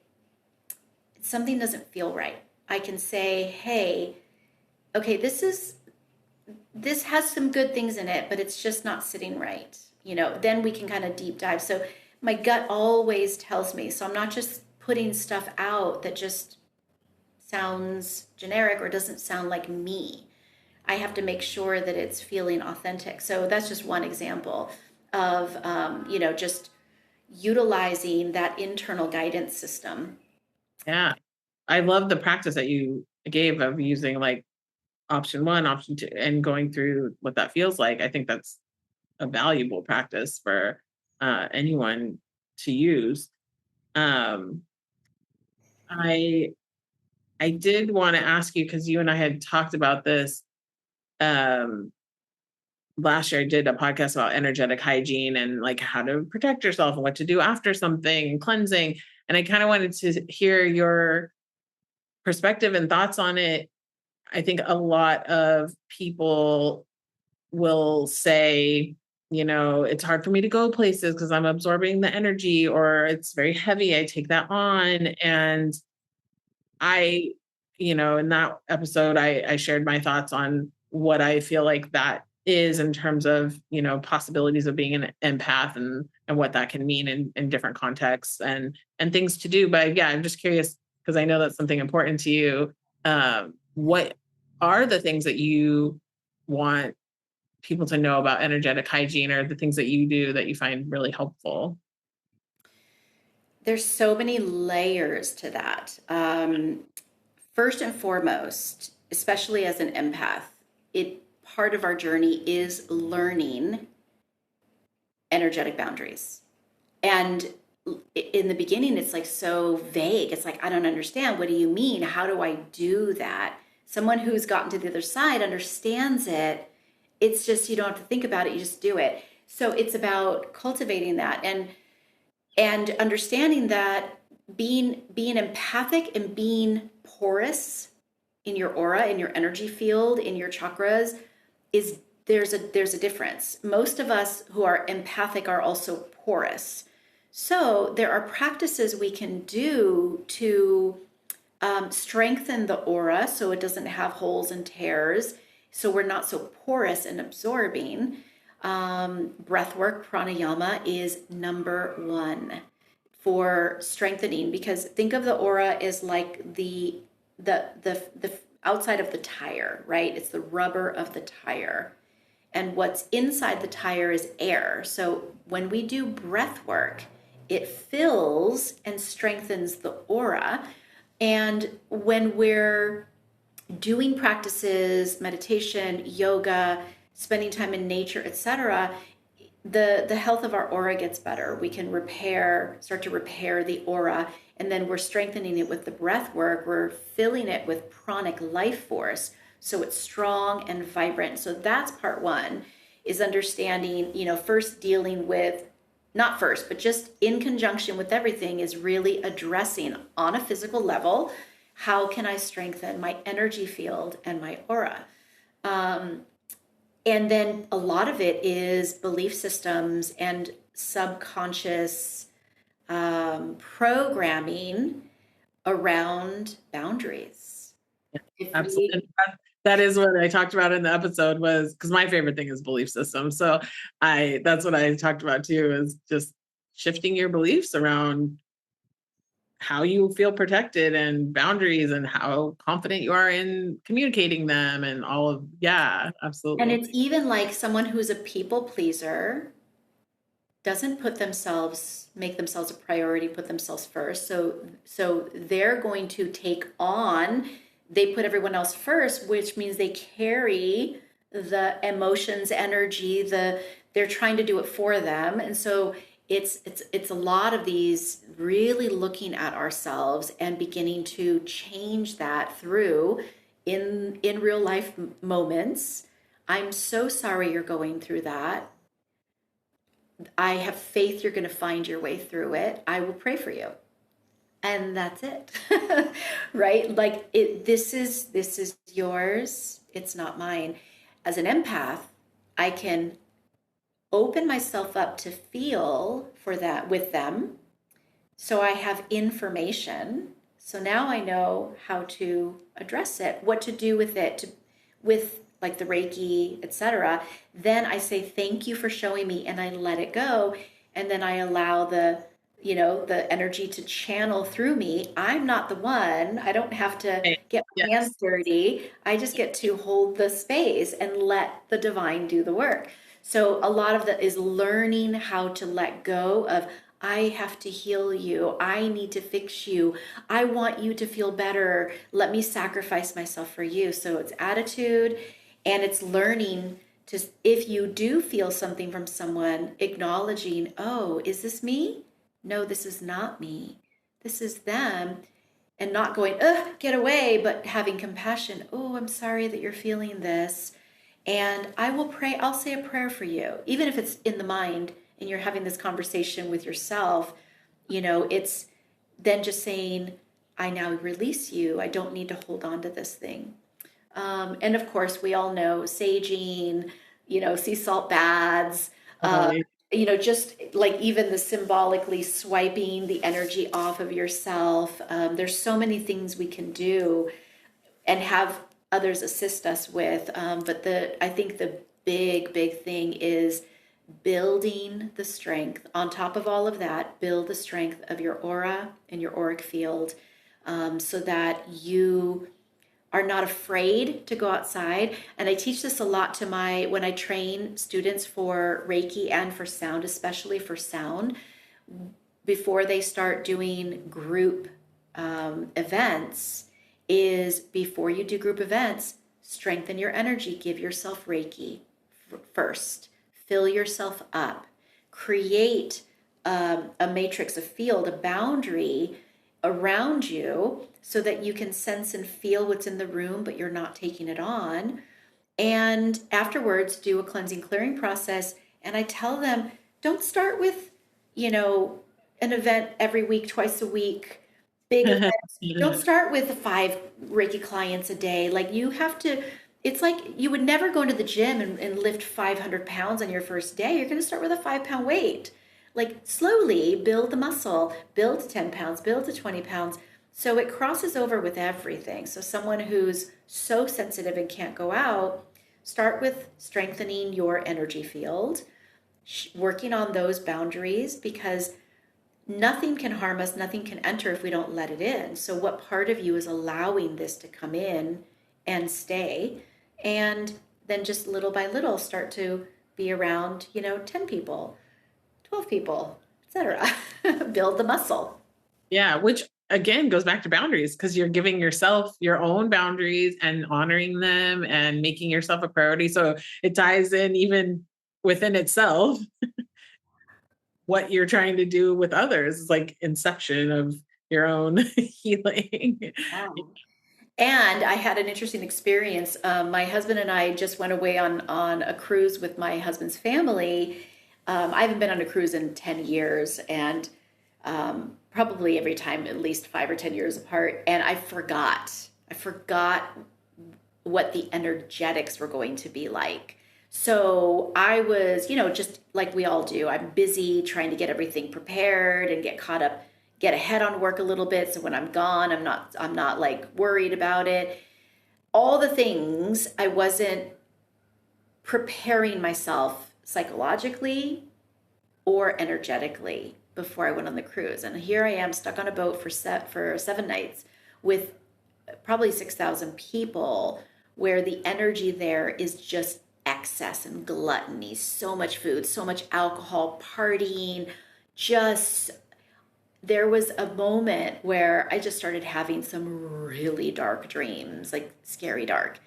B: something doesn't feel right. I can say, hey, okay, this has some good things in it, but it's just not sitting right. Then we can kind of deep dive. So my gut always tells me. So I'm not just putting stuff out that just sounds generic or doesn't sound like me. I have to make sure that it's feeling authentic. So that's just one example of, just utilizing that internal guidance system.
A: Yeah. I love the practice that you gave of using like option one, option two, and going through what that feels like. I think that's a valuable practice for anyone to use. Um, I I did want to ask you, because you and I had talked about this um, last year. I did a podcast about energetic hygiene and like how to protect yourself and what to do after something and cleansing. And I kind of wanted to hear your perspective and thoughts on it. I think a lot of people will say, it's hard for me to go places because I'm absorbing the energy, or it's very heavy. I take that on. And I, in that episode, I shared my thoughts on what I feel like that is in terms of, possibilities of being an empath, and what that can mean in different contexts, and things to do. But yeah, I'm just curious because I know that's something important to you. What are the things that you want people to know about energetic hygiene, or the things that you do that you find really helpful?
B: There's so many layers to that. First and foremost, especially as an empath, it part of our journey is learning energetic boundaries. And in the beginning, it's like so vague. It's like, I don't understand. What do you mean? How do I do that? Someone who's gotten to the other side understands it. It's just, you don't have to think about it, you just do it. So it's about cultivating that and understanding that being empathic and being porous in your aura, in your energy field, in your chakras is there's a difference. Most of us who are empathic are also porous. So there are practices we can do to strengthen the aura so it doesn't have holes and tears, so we're not so porous and absorbing. Breath work, pranayama, is number one for strengthening, because think of the aura as like the outside of the tire, right? It's the rubber of the tire. And what's inside the tire is air. So when we do breath work, it fills and strengthens the aura. And when we're doing practices, meditation, yoga, spending time in nature, etc., the health of our aura gets better. We can start to repair the aura, and then we're strengthening it with the breath work. We're filling it with pranic life force, so it's strong and vibrant. So that's part one, is understanding, first dealing with, not first, but just in conjunction with everything, is really addressing on a physical level, how can I strengthen my energy field and my aura? And then a lot of it is belief systems and subconscious programming around boundaries. If
A: Absolutely.
B: we,
A: And that is what I talked about in the episode, was because my favorite thing is belief system. So that's what I talked about too, is just shifting your beliefs around how you feel protected, and boundaries, and how confident you are in communicating them, and all of, yeah,
B: and
A: absolutely.
B: it's even like someone who's a people pleaser doesn't make themselves a priority, put themselves first. So they're going to they put everyone else first, which means they carry the emotions, energy, they're trying to do it for them. And so it's a lot of these really looking at ourselves and beginning to change that through in real life moments. I'm so sorry you're going through that. I have faith you're going to find your way through it. I will pray for you. And that's it. Right? Like this is yours. It's not mine. As an empath, I can open myself up to feel for that with them. So I have information. So now I know how to address it, what to do with it, with like the Reiki, etc. Then I say, thank you for showing me, and I let it go. And then I allow the energy to channel through me. I'm not the one. I don't have to
A: Okay.
B: get my hands
A: Yes.
B: dirty. I just get to hold the space and let the divine do the work. So a lot of that is learning how to let go of, I have to heal you. I need to fix you. I want you to feel better. Let me sacrifice myself for you. So it's attitude, and it's learning to, if you do feel something from someone, acknowledging, oh, is this me? No, this is not me. This is them. And not going, ugh, get away, but having compassion. Oh, I'm sorry that you're feeling this. And I will pray, I'll say a prayer for you, even if it's in the mind and you're having this conversation with yourself. It's then just saying, I now release you. I don't need to hold on to this thing. And of course, we all know saging, sea salt baths,
A: Totally.
B: Just like even the symbolically swiping the energy off of yourself. There's so many things we can do and have others assist us with. But I think the big thing is building the strength. On top of all of that, build the strength of your aura and your auric field, so that you are not afraid to go outside. And I teach this a lot when I train students for Reiki and for sound, especially for sound, before they start doing group events, is before you do group events, strengthen your energy, give yourself Reiki first, fill yourself up, create a matrix, a field, a boundary around you so that you can sense and feel what's in the room, but you're not taking it on. And afterwards, do a cleansing clearing process. And I tell them, don't start with, an event every week, twice a week, big events. Don't start with 5 Reiki clients a day. Like you have to, it's like you would never go into the gym and lift 500 pounds on your first day. You're going to start with a 5-pound weight. Like slowly build the muscle, build to 10 pounds, build to 20 pounds. So it crosses over with everything. So someone who's so sensitive and can't go out, start with strengthening your energy field, working on those boundaries, because nothing can harm us, nothing can enter if we don't let it in. So what part of you is allowing this to come in and stay? And then just little by little start to be around, 10 people, 12 people, etc. Build the muscle.
A: Yeah, which again goes back to boundaries, because you're giving yourself your own boundaries and honoring them and making yourself a priority. So it ties in even within itself what you're trying to do with others. It's like inception of your own healing.
B: Wow. And I had an interesting experience. My husband and I just went away on a cruise with my husband's family. I haven't been on a cruise in 10 years, and probably every time at least 5 or 10 years apart. And I forgot what the energetics were going to be like. So I was, just like we all do, I'm busy trying to get everything prepared and get caught up, get ahead on work a little bit. So when I'm gone, I'm not like worried about it. All the things, I wasn't preparing myself psychologically or energetically before I went on the cruise. And here I am stuck on a boat for 7 nights with probably 6,000 people, where the energy there is just excess and gluttony, so much food, so much alcohol, partying. Just, there was a moment where I just started having some really dark dreams, like scary dark.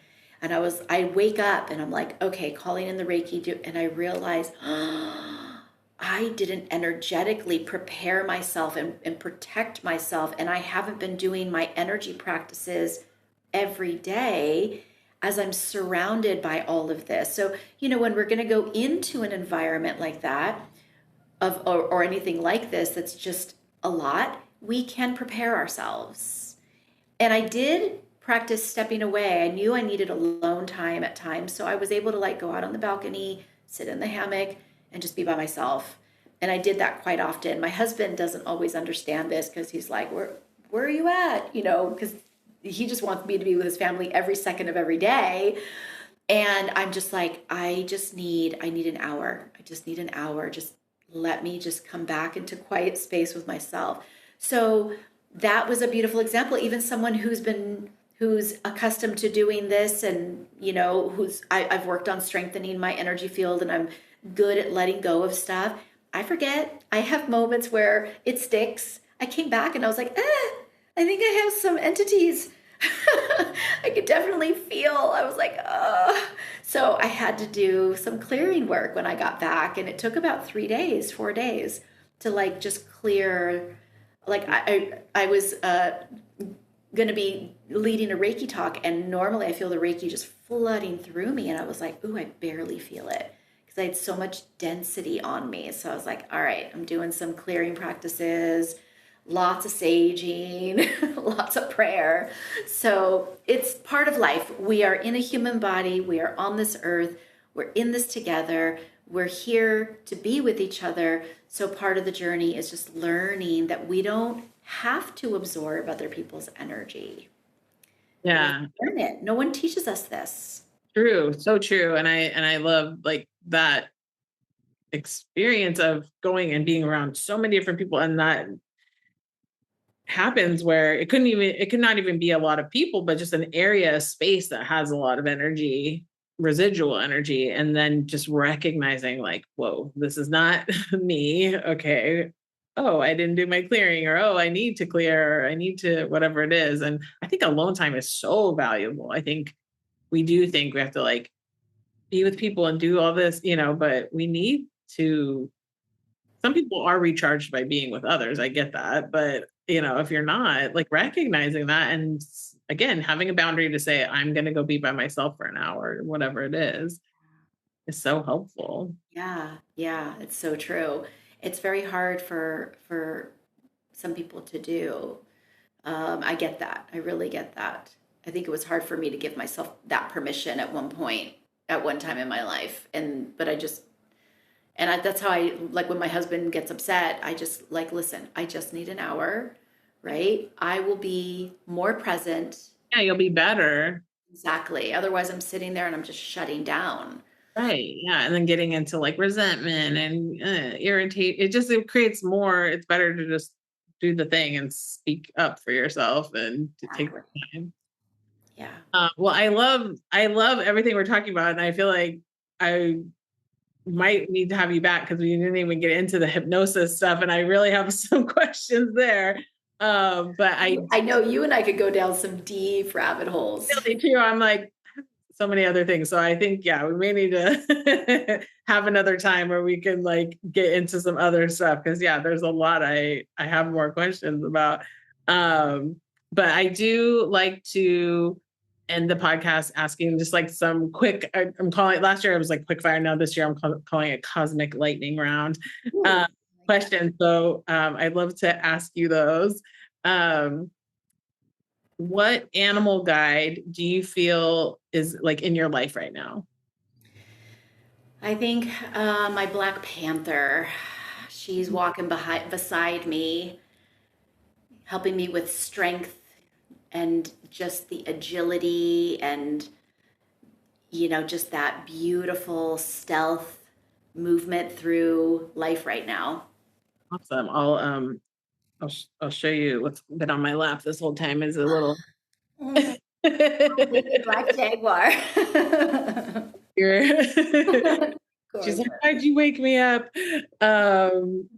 B: And I wake up and I'm like, okay, calling in the Reiki, and I realize, I didn't energetically prepare myself and protect myself. And I haven't been doing my energy practices every day as I'm surrounded by all of this. So, when we're going to go into an environment like that, or anything like this, that's just a lot, we can prepare ourselves. And I did practice stepping away. I knew I needed alone time at times. So I was able to go out on the balcony, sit in the hammock, and just be by myself. And I did that quite often. My husband doesn't always understand this, because he's like, where are you at? Because he just wants me to be with his family every second of every day. And I'm just like, I need an hour. I just need an hour. Just let me just come back into quiet space with myself. So that was a beautiful example. Even someone who's accustomed to doing this, and I've worked on strengthening my energy field, and I'm good at letting go of stuff. I forget. I have moments where it sticks. I came back and I was like, I think I have some entities. I could definitely feel. I was like, So I had to do some clearing work when I got back, and it took about 4 days to just clear. I was going to be leading a Reiki talk, and normally I feel the Reiki just flooding through me, and I was like, ooh, I barely feel it, because I had so much density on me. So I was like, all right, I'm doing some clearing practices, lots of saging, lots of prayer. So it's part of life. We are in a human body. We are on this earth. We're in this together. We're here to be with each other. So part of the journey is just learning that we don't have to absorb other people's energy. We
A: Yeah.
B: learn it. No one teaches us this.
A: True. So true. And I love like that experience of going and being around so many different people, and that happens where it could not even be a lot of people, but just an area, a space that has a lot of energy, residual energy, and then just recognizing like, whoa, this is not me. Okay. Oh, I didn't do my clearing, or oh, I need to clear, or I need to whatever it is. And I think alone time is so valuable. I think we do think we have to like be with people and do all this, but we need to, some people are recharged by being with others. I get that. But, if you're not, like, recognizing that, and again, having a boundary to say, I'm going to go be by myself for an hour, whatever it is so helpful.
B: Yeah, yeah, it's so true. It's very hard for some people to do. I get that. I really get that. I think it was hard for me to give myself that permission at one point, at one time in my life, but I just that's how I like when my husband gets upset. I just like, listen, I just need an hour, right? I will be more present.
A: Yeah, you'll be better.
B: Exactly. Otherwise, I'm sitting there and I'm just shutting down.
A: Right. Yeah. And then getting into like resentment and irritate. It creates more. It's better to just do the thing and speak up for yourself and to take
B: Exactly.
A: the time.
B: Yeah.
A: Well, I love everything we're talking about, and I feel like I might need to have you back because we didn't even get into the hypnosis stuff, and I really have some questions there. But I
B: I know you and I could go down some deep rabbit holes.
A: really too, I'm like so many other things. So I think, yeah, we may need to have another time where we can like get into some other stuff, because yeah, there's a lot I have more questions about. Um, but I do like to end the podcast asking just like some quick. I'm calling it, last year I was like quick fire. Now this year I'm calling it cosmic lightning round
B: Ooh, like that.
A: questions. So I'd love to ask you those. Um, what animal guide do you feel is like in your life right now?
B: I think my Black Panther, she's walking beside me, helping me with strength and just the agility and, just that beautiful stealth movement through life right now.
A: Awesome. I'll show you what's been on my lap this whole time is a little
B: Mm, baby Black Jaguar.
A: You're- She's like,
B: Gorgeous.
A: why'd you wake me up? Um,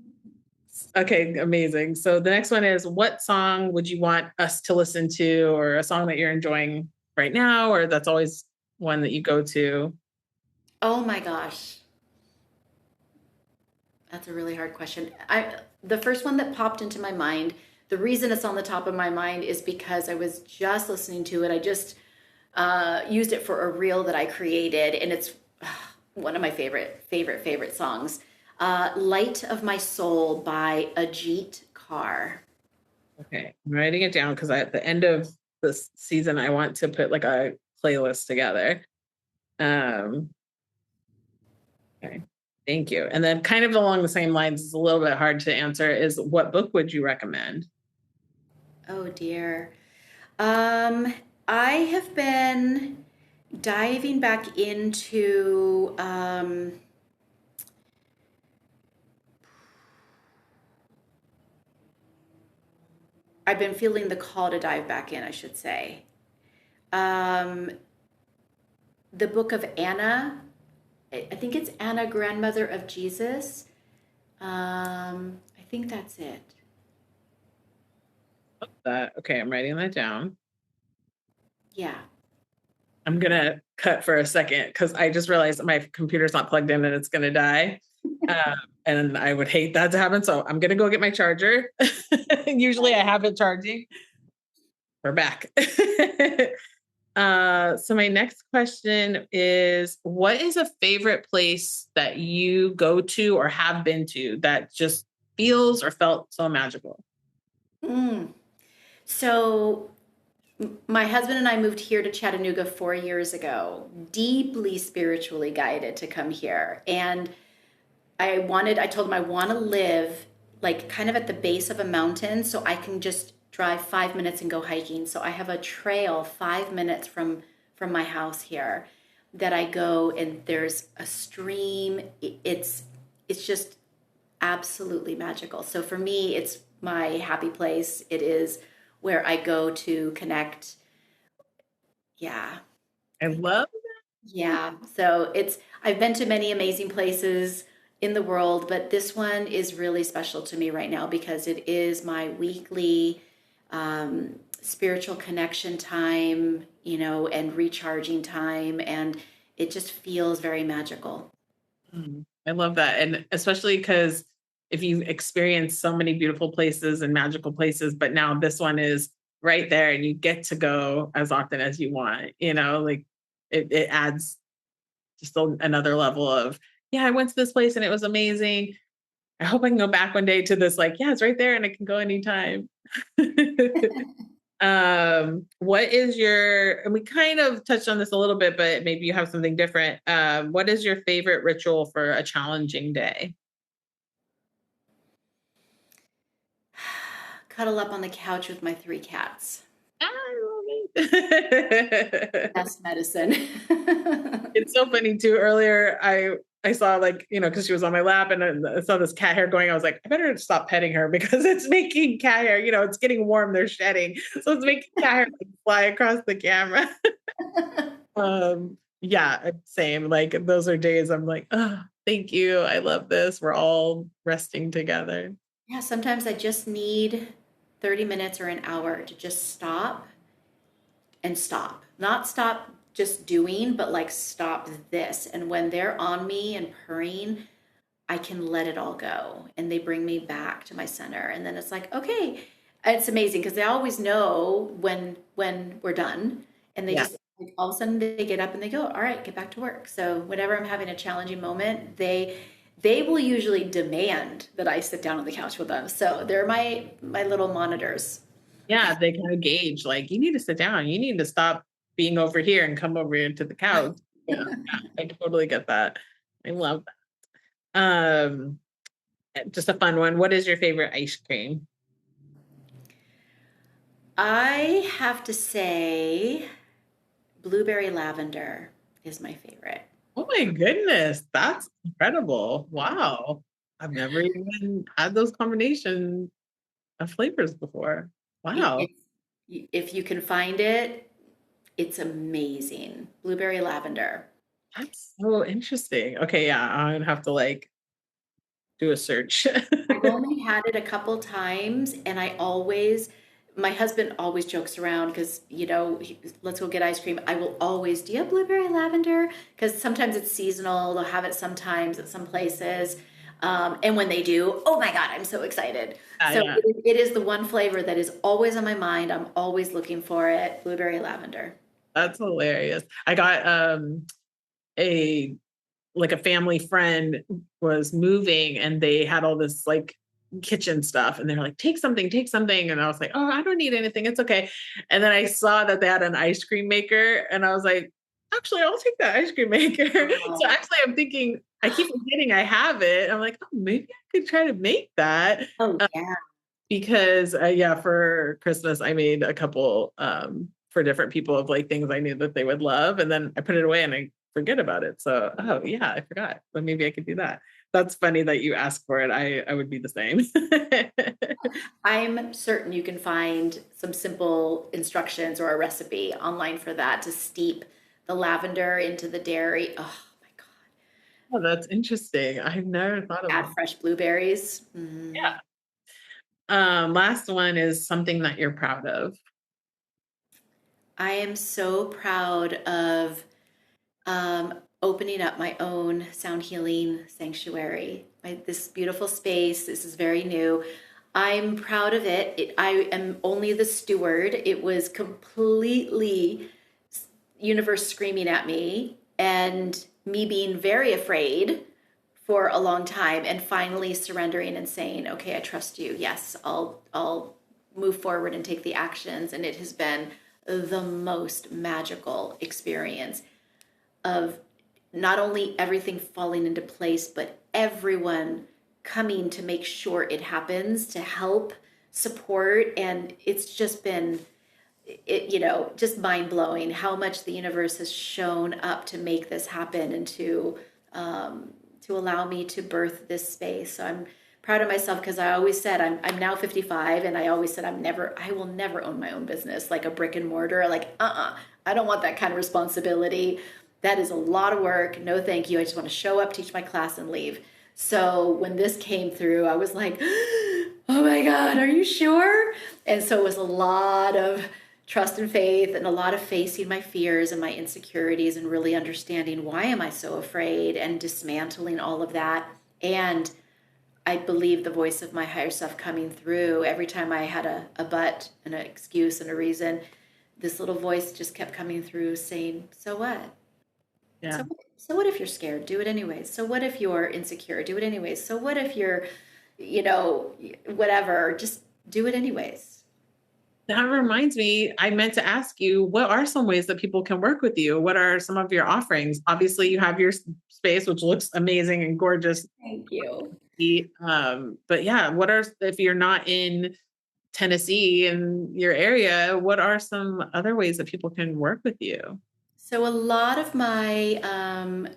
A: okay, amazing. So the next one is, what song would you want us to listen to, or a song that you're enjoying right now, or that's always one that you go to?
B: Oh my gosh. That's a really hard question. The first one that popped into my mind, the reason it's on the top of my mind is because I was just listening to it. I just used it for a reel that I created, and it's one of my favorite songs. "Light of My Soul" by Ajit Kar.
A: Okay, I'm writing it down because at the end of this season, I want to put like a playlist together. Um, okay, thank you. And then, kind of along the same lines, it's a little bit hard to answer, is what book would you recommend?
B: Oh dear. Um, I have been diving back into I've been feeling the call to dive back in, I should say. Um, the book of Anna, I think it's Anna, grandmother of Jesus. I think that's it.
A: Okay, I'm writing that down.
B: Yeah.
A: I'm gonna cut for a second because I just realized that my computer's not plugged in and it's gonna die. Um, and I would hate that to happen. So I'm gonna go get my charger. Usually I have it charging. We're back. So my next question is, what is a favorite place that you go to or have been to that just feels or felt so magical?
B: Mm. So My husband and I moved here to Chattanooga 4 years ago, deeply spiritually guided to come here. And I told him I want to live like kind of at the base of a mountain so I can just drive 5 minutes and go hiking. So I have a trail 5 minutes from my house here that I go, and there's a stream. It's just absolutely magical. So for me, it's my happy place. It is where I go to connect. Yeah.
A: I love.
B: Yeah. So I've been to many amazing places in the world, but this one is really special to me right now because it is my weekly spiritual connection time, and recharging time. And it just feels very magical.
A: I love that. And especially because if you've experienced so many beautiful places and magical places, but now this one is right there and you get to go as often as you want, like it adds just another level of, yeah, I went to this place and it was amazing. I hope I can go back one day to this, like, yeah, it's right there and I can go anytime. What is and we kind of touched on this a little bit, but maybe you have something different. What is your favorite ritual for a challenging day?
B: Cuddle up on the couch with my 3 cats.
A: I love it.
B: Best medicine.
A: It's so funny too. Earlier, I saw, like, because she was on my lap and I saw this cat hair going. I was like, I better stop petting her because it's making cat hair. It's getting warm. They're shedding, so it's making cat hair like, fly across the camera. Yeah, same. Like those are days I'm like, oh, thank you. I love this. We're all resting together.
B: Yeah, sometimes I just need 30 minutes or an hour to just stop and stop. Not stop just doing, but like stop this. And when they're on me and purring, I can let it all go. And they bring me back to my center. And then it's like, okay. It's amazing because they always know when we're done. And they
A: Yeah.
B: just like, all of a sudden they get up and they go, all right, get back to work. So whenever I'm having a challenging moment, they will usually demand that I sit down on the couch with them. So they're my little monitors.
A: Yeah, they kind of gauge, like, you need to sit down. You need to stop being over here and come over here to the couch. Yeah, I totally get that. I love that. Just a fun one. What is your favorite ice cream?
B: I have to say, blueberry lavender is my favorite.
A: Oh my goodness, that's incredible. Wow. I've never even had those combination of flavors before. Wow.
B: It's, if you can find it, it's amazing. Blueberry lavender.
A: That's so interesting. Okay, yeah, I'd have to like do a search.
B: I've only had it a couple times, and my husband always jokes around because, let's go get ice cream. I will always, do you have blueberry lavender? Because sometimes it's seasonal. They'll have it sometimes at some places. And when they do, oh my God, I'm so excited. So
A: Yeah.
B: it is the one flavor that is always on my mind. I'm always looking for it. Blueberry lavender.
A: That's hilarious. I got a like a family friend was moving and they had all this like kitchen stuff and they're like, take something. And I was like, oh, I don't need anything. It's okay. And then I saw that they had an ice cream maker and I was like, actually, I'll take that ice cream maker. So
B: Oh,
A: actually I'm thinking, I keep forgetting I have it. I'm like, oh, maybe I could try to make that.
B: oh yeah.
A: Because yeah, for Christmas I made a couple for different people of like things I knew that they would love, and then I put it away and I forget about it. So oh yeah, I forgot. So maybe I could do that. That's funny that you asked for it. I would be the same.
B: I'm certain you can find some simple instructions or a recipe online for that to steep the lavender into the dairy. Oh my God.
A: Oh, that's interesting. I've never thought of
B: Add
A: that.
B: fresh blueberries.
A: Yeah. Last one is something that you're proud of.
B: I am so proud of opening up my own sound healing sanctuary. This beautiful space. This is very new. I'm proud of it. I am only the steward. It was completely universe screaming at me and me being very afraid for a long time and finally surrendering and saying, okay, I trust you. Yes, I'll move forward and take the actions. And it has been the most magical experience of not only everything falling into place, but everyone coming to make sure it happens, to help, support. And it's just been, just mind blowing how much the universe has shown up to make this happen and to allow me to birth this space. So I'm proud of myself because I always said I'm now 55, and I always said I will never own my own business, like a brick and mortar. Like, I don't want that kind of responsibility. That is a lot of work. No, thank you. I just want to show up, teach my class, and leave. So when this came through, I was like, oh my God, are you sure? And so it was a lot of trust and faith, and a lot of facing my fears and my insecurities, and really understanding why am I so afraid, and dismantling all of that. And I believe the voice of my higher self coming through every time I had a but and an excuse and a reason. This little voice just kept coming through saying, so what?
A: Yeah.
B: So what if you're scared? Do it anyways. So what if you're insecure? Do it anyways. So what if you're, whatever, just do it anyways.
A: That reminds me, I meant to ask you, what are some ways that people can work with you? What are some of your offerings? Obviously, you have your space, which looks amazing and gorgeous.
B: Thank you.
A: But yeah, if you're not in Tennessee in your area, what are some other ways that people can work with you?
B: So a lot of my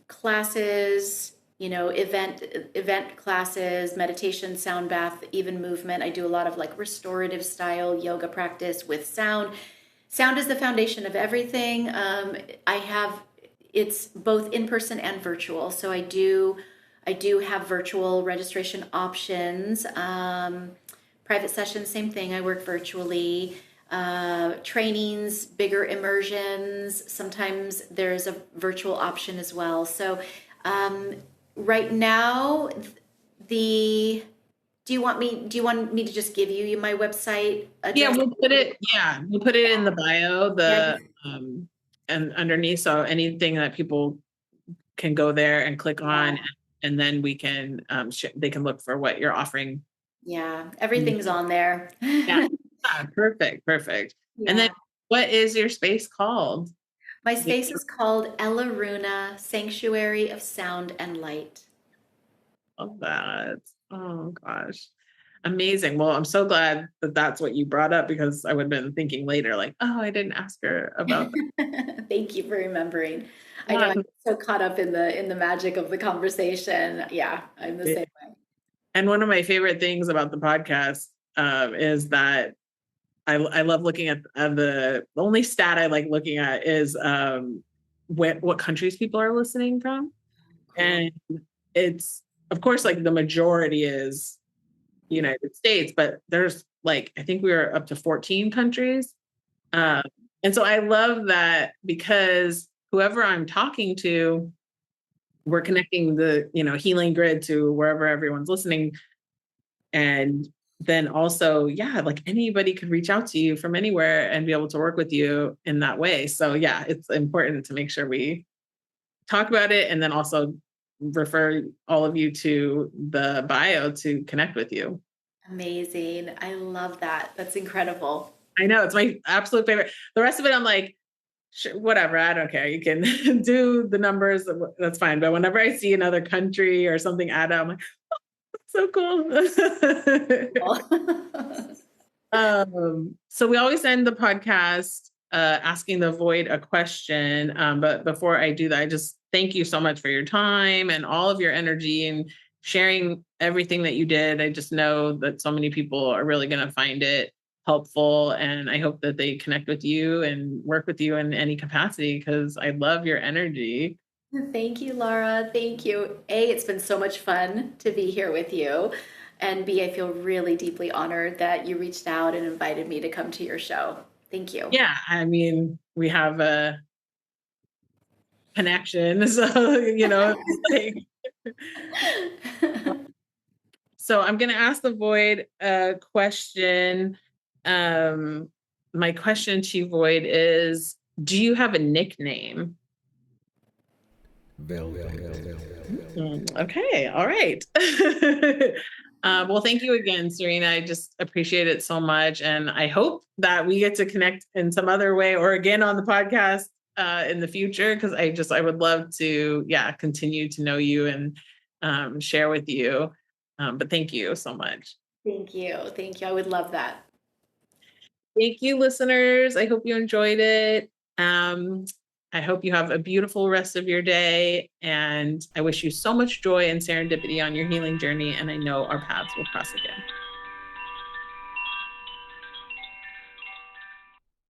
B: classes, event classes, meditation, sound bath, even movement. I do a lot of like restorative style yoga practice with sound. Sound is the foundation of everything. It's both in person and virtual. So I do have virtual registration options. Private sessions, same thing. I work virtually. Trainings, bigger immersions. Sometimes there's a virtual option as well. So right now, do you want me to just give you my website address?
A: We'll put it in the bio, and underneath. So anything that people can go there and click on, and then we can, they can look for what you're offering.
B: Yeah, everything's on there.
A: Yeah. Perfect. Yeah. And then what is your space called?
B: My space is called Ella Runa, Sanctuary of Sound and Light.
A: Love that. Oh gosh. Amazing. Well, I'm so glad that that's what you brought up, because I would have been thinking later, like, oh, I didn't ask her about that.
B: Thank you for remembering. I know I'm so caught up in the magic of the conversation. Yeah, I'm the same way.
A: And one of my favorite things about the podcast is that I love looking at the only stat I like looking at is what countries people are listening from. Cool. And it's, of course, like the majority is United States, but there's like, I think we were up to 14 countries. And so I love that, because whoever I'm talking to, we're connecting the, healing grid to wherever everyone's listening. And then also, like anybody could reach out to you from anywhere and be able to work with you in that way. So yeah, it's important to make sure we talk about it, and then also refer all of you to the bio to connect with you.
B: Amazing. I love that. That's incredible.
A: I know, it's my absolute favorite. The rest of it, I'm like, sure, whatever, I don't care. You can do the numbers, that's fine. But whenever I see another country or something add up, I'm like, so cool. So we always end the podcast asking the void a question. But before I do that, I just thank you so much for your time and all of your energy and sharing everything that you did. I just know that so many people are really going to find it helpful. And I hope that they connect with you and work with you in any capacity, because I love your energy.
B: Thank you, Lara. Thank you. A, it's been so much fun to be here with you. And B, I feel really deeply honored that you reached out and invited me to come to your show. Thank you.
A: Yeah, I mean, we have a connection, so So I'm going to ask the void a question. My question to you, void, is: do you have a nickname? Okay, all right. Well, thank you again, Serena. I just appreciate it so much. And I hope that we get to connect in some other way or again on the podcast in the future, because I would love to, yeah, continue to know you and share with you. But thank you so much.
B: Thank you. Thank you. I would love that.
A: Thank you, listeners. I hope you enjoyed it. I hope you have a beautiful rest of your day. And I wish you so much joy and serendipity on your healing journey. And I know our paths will cross again.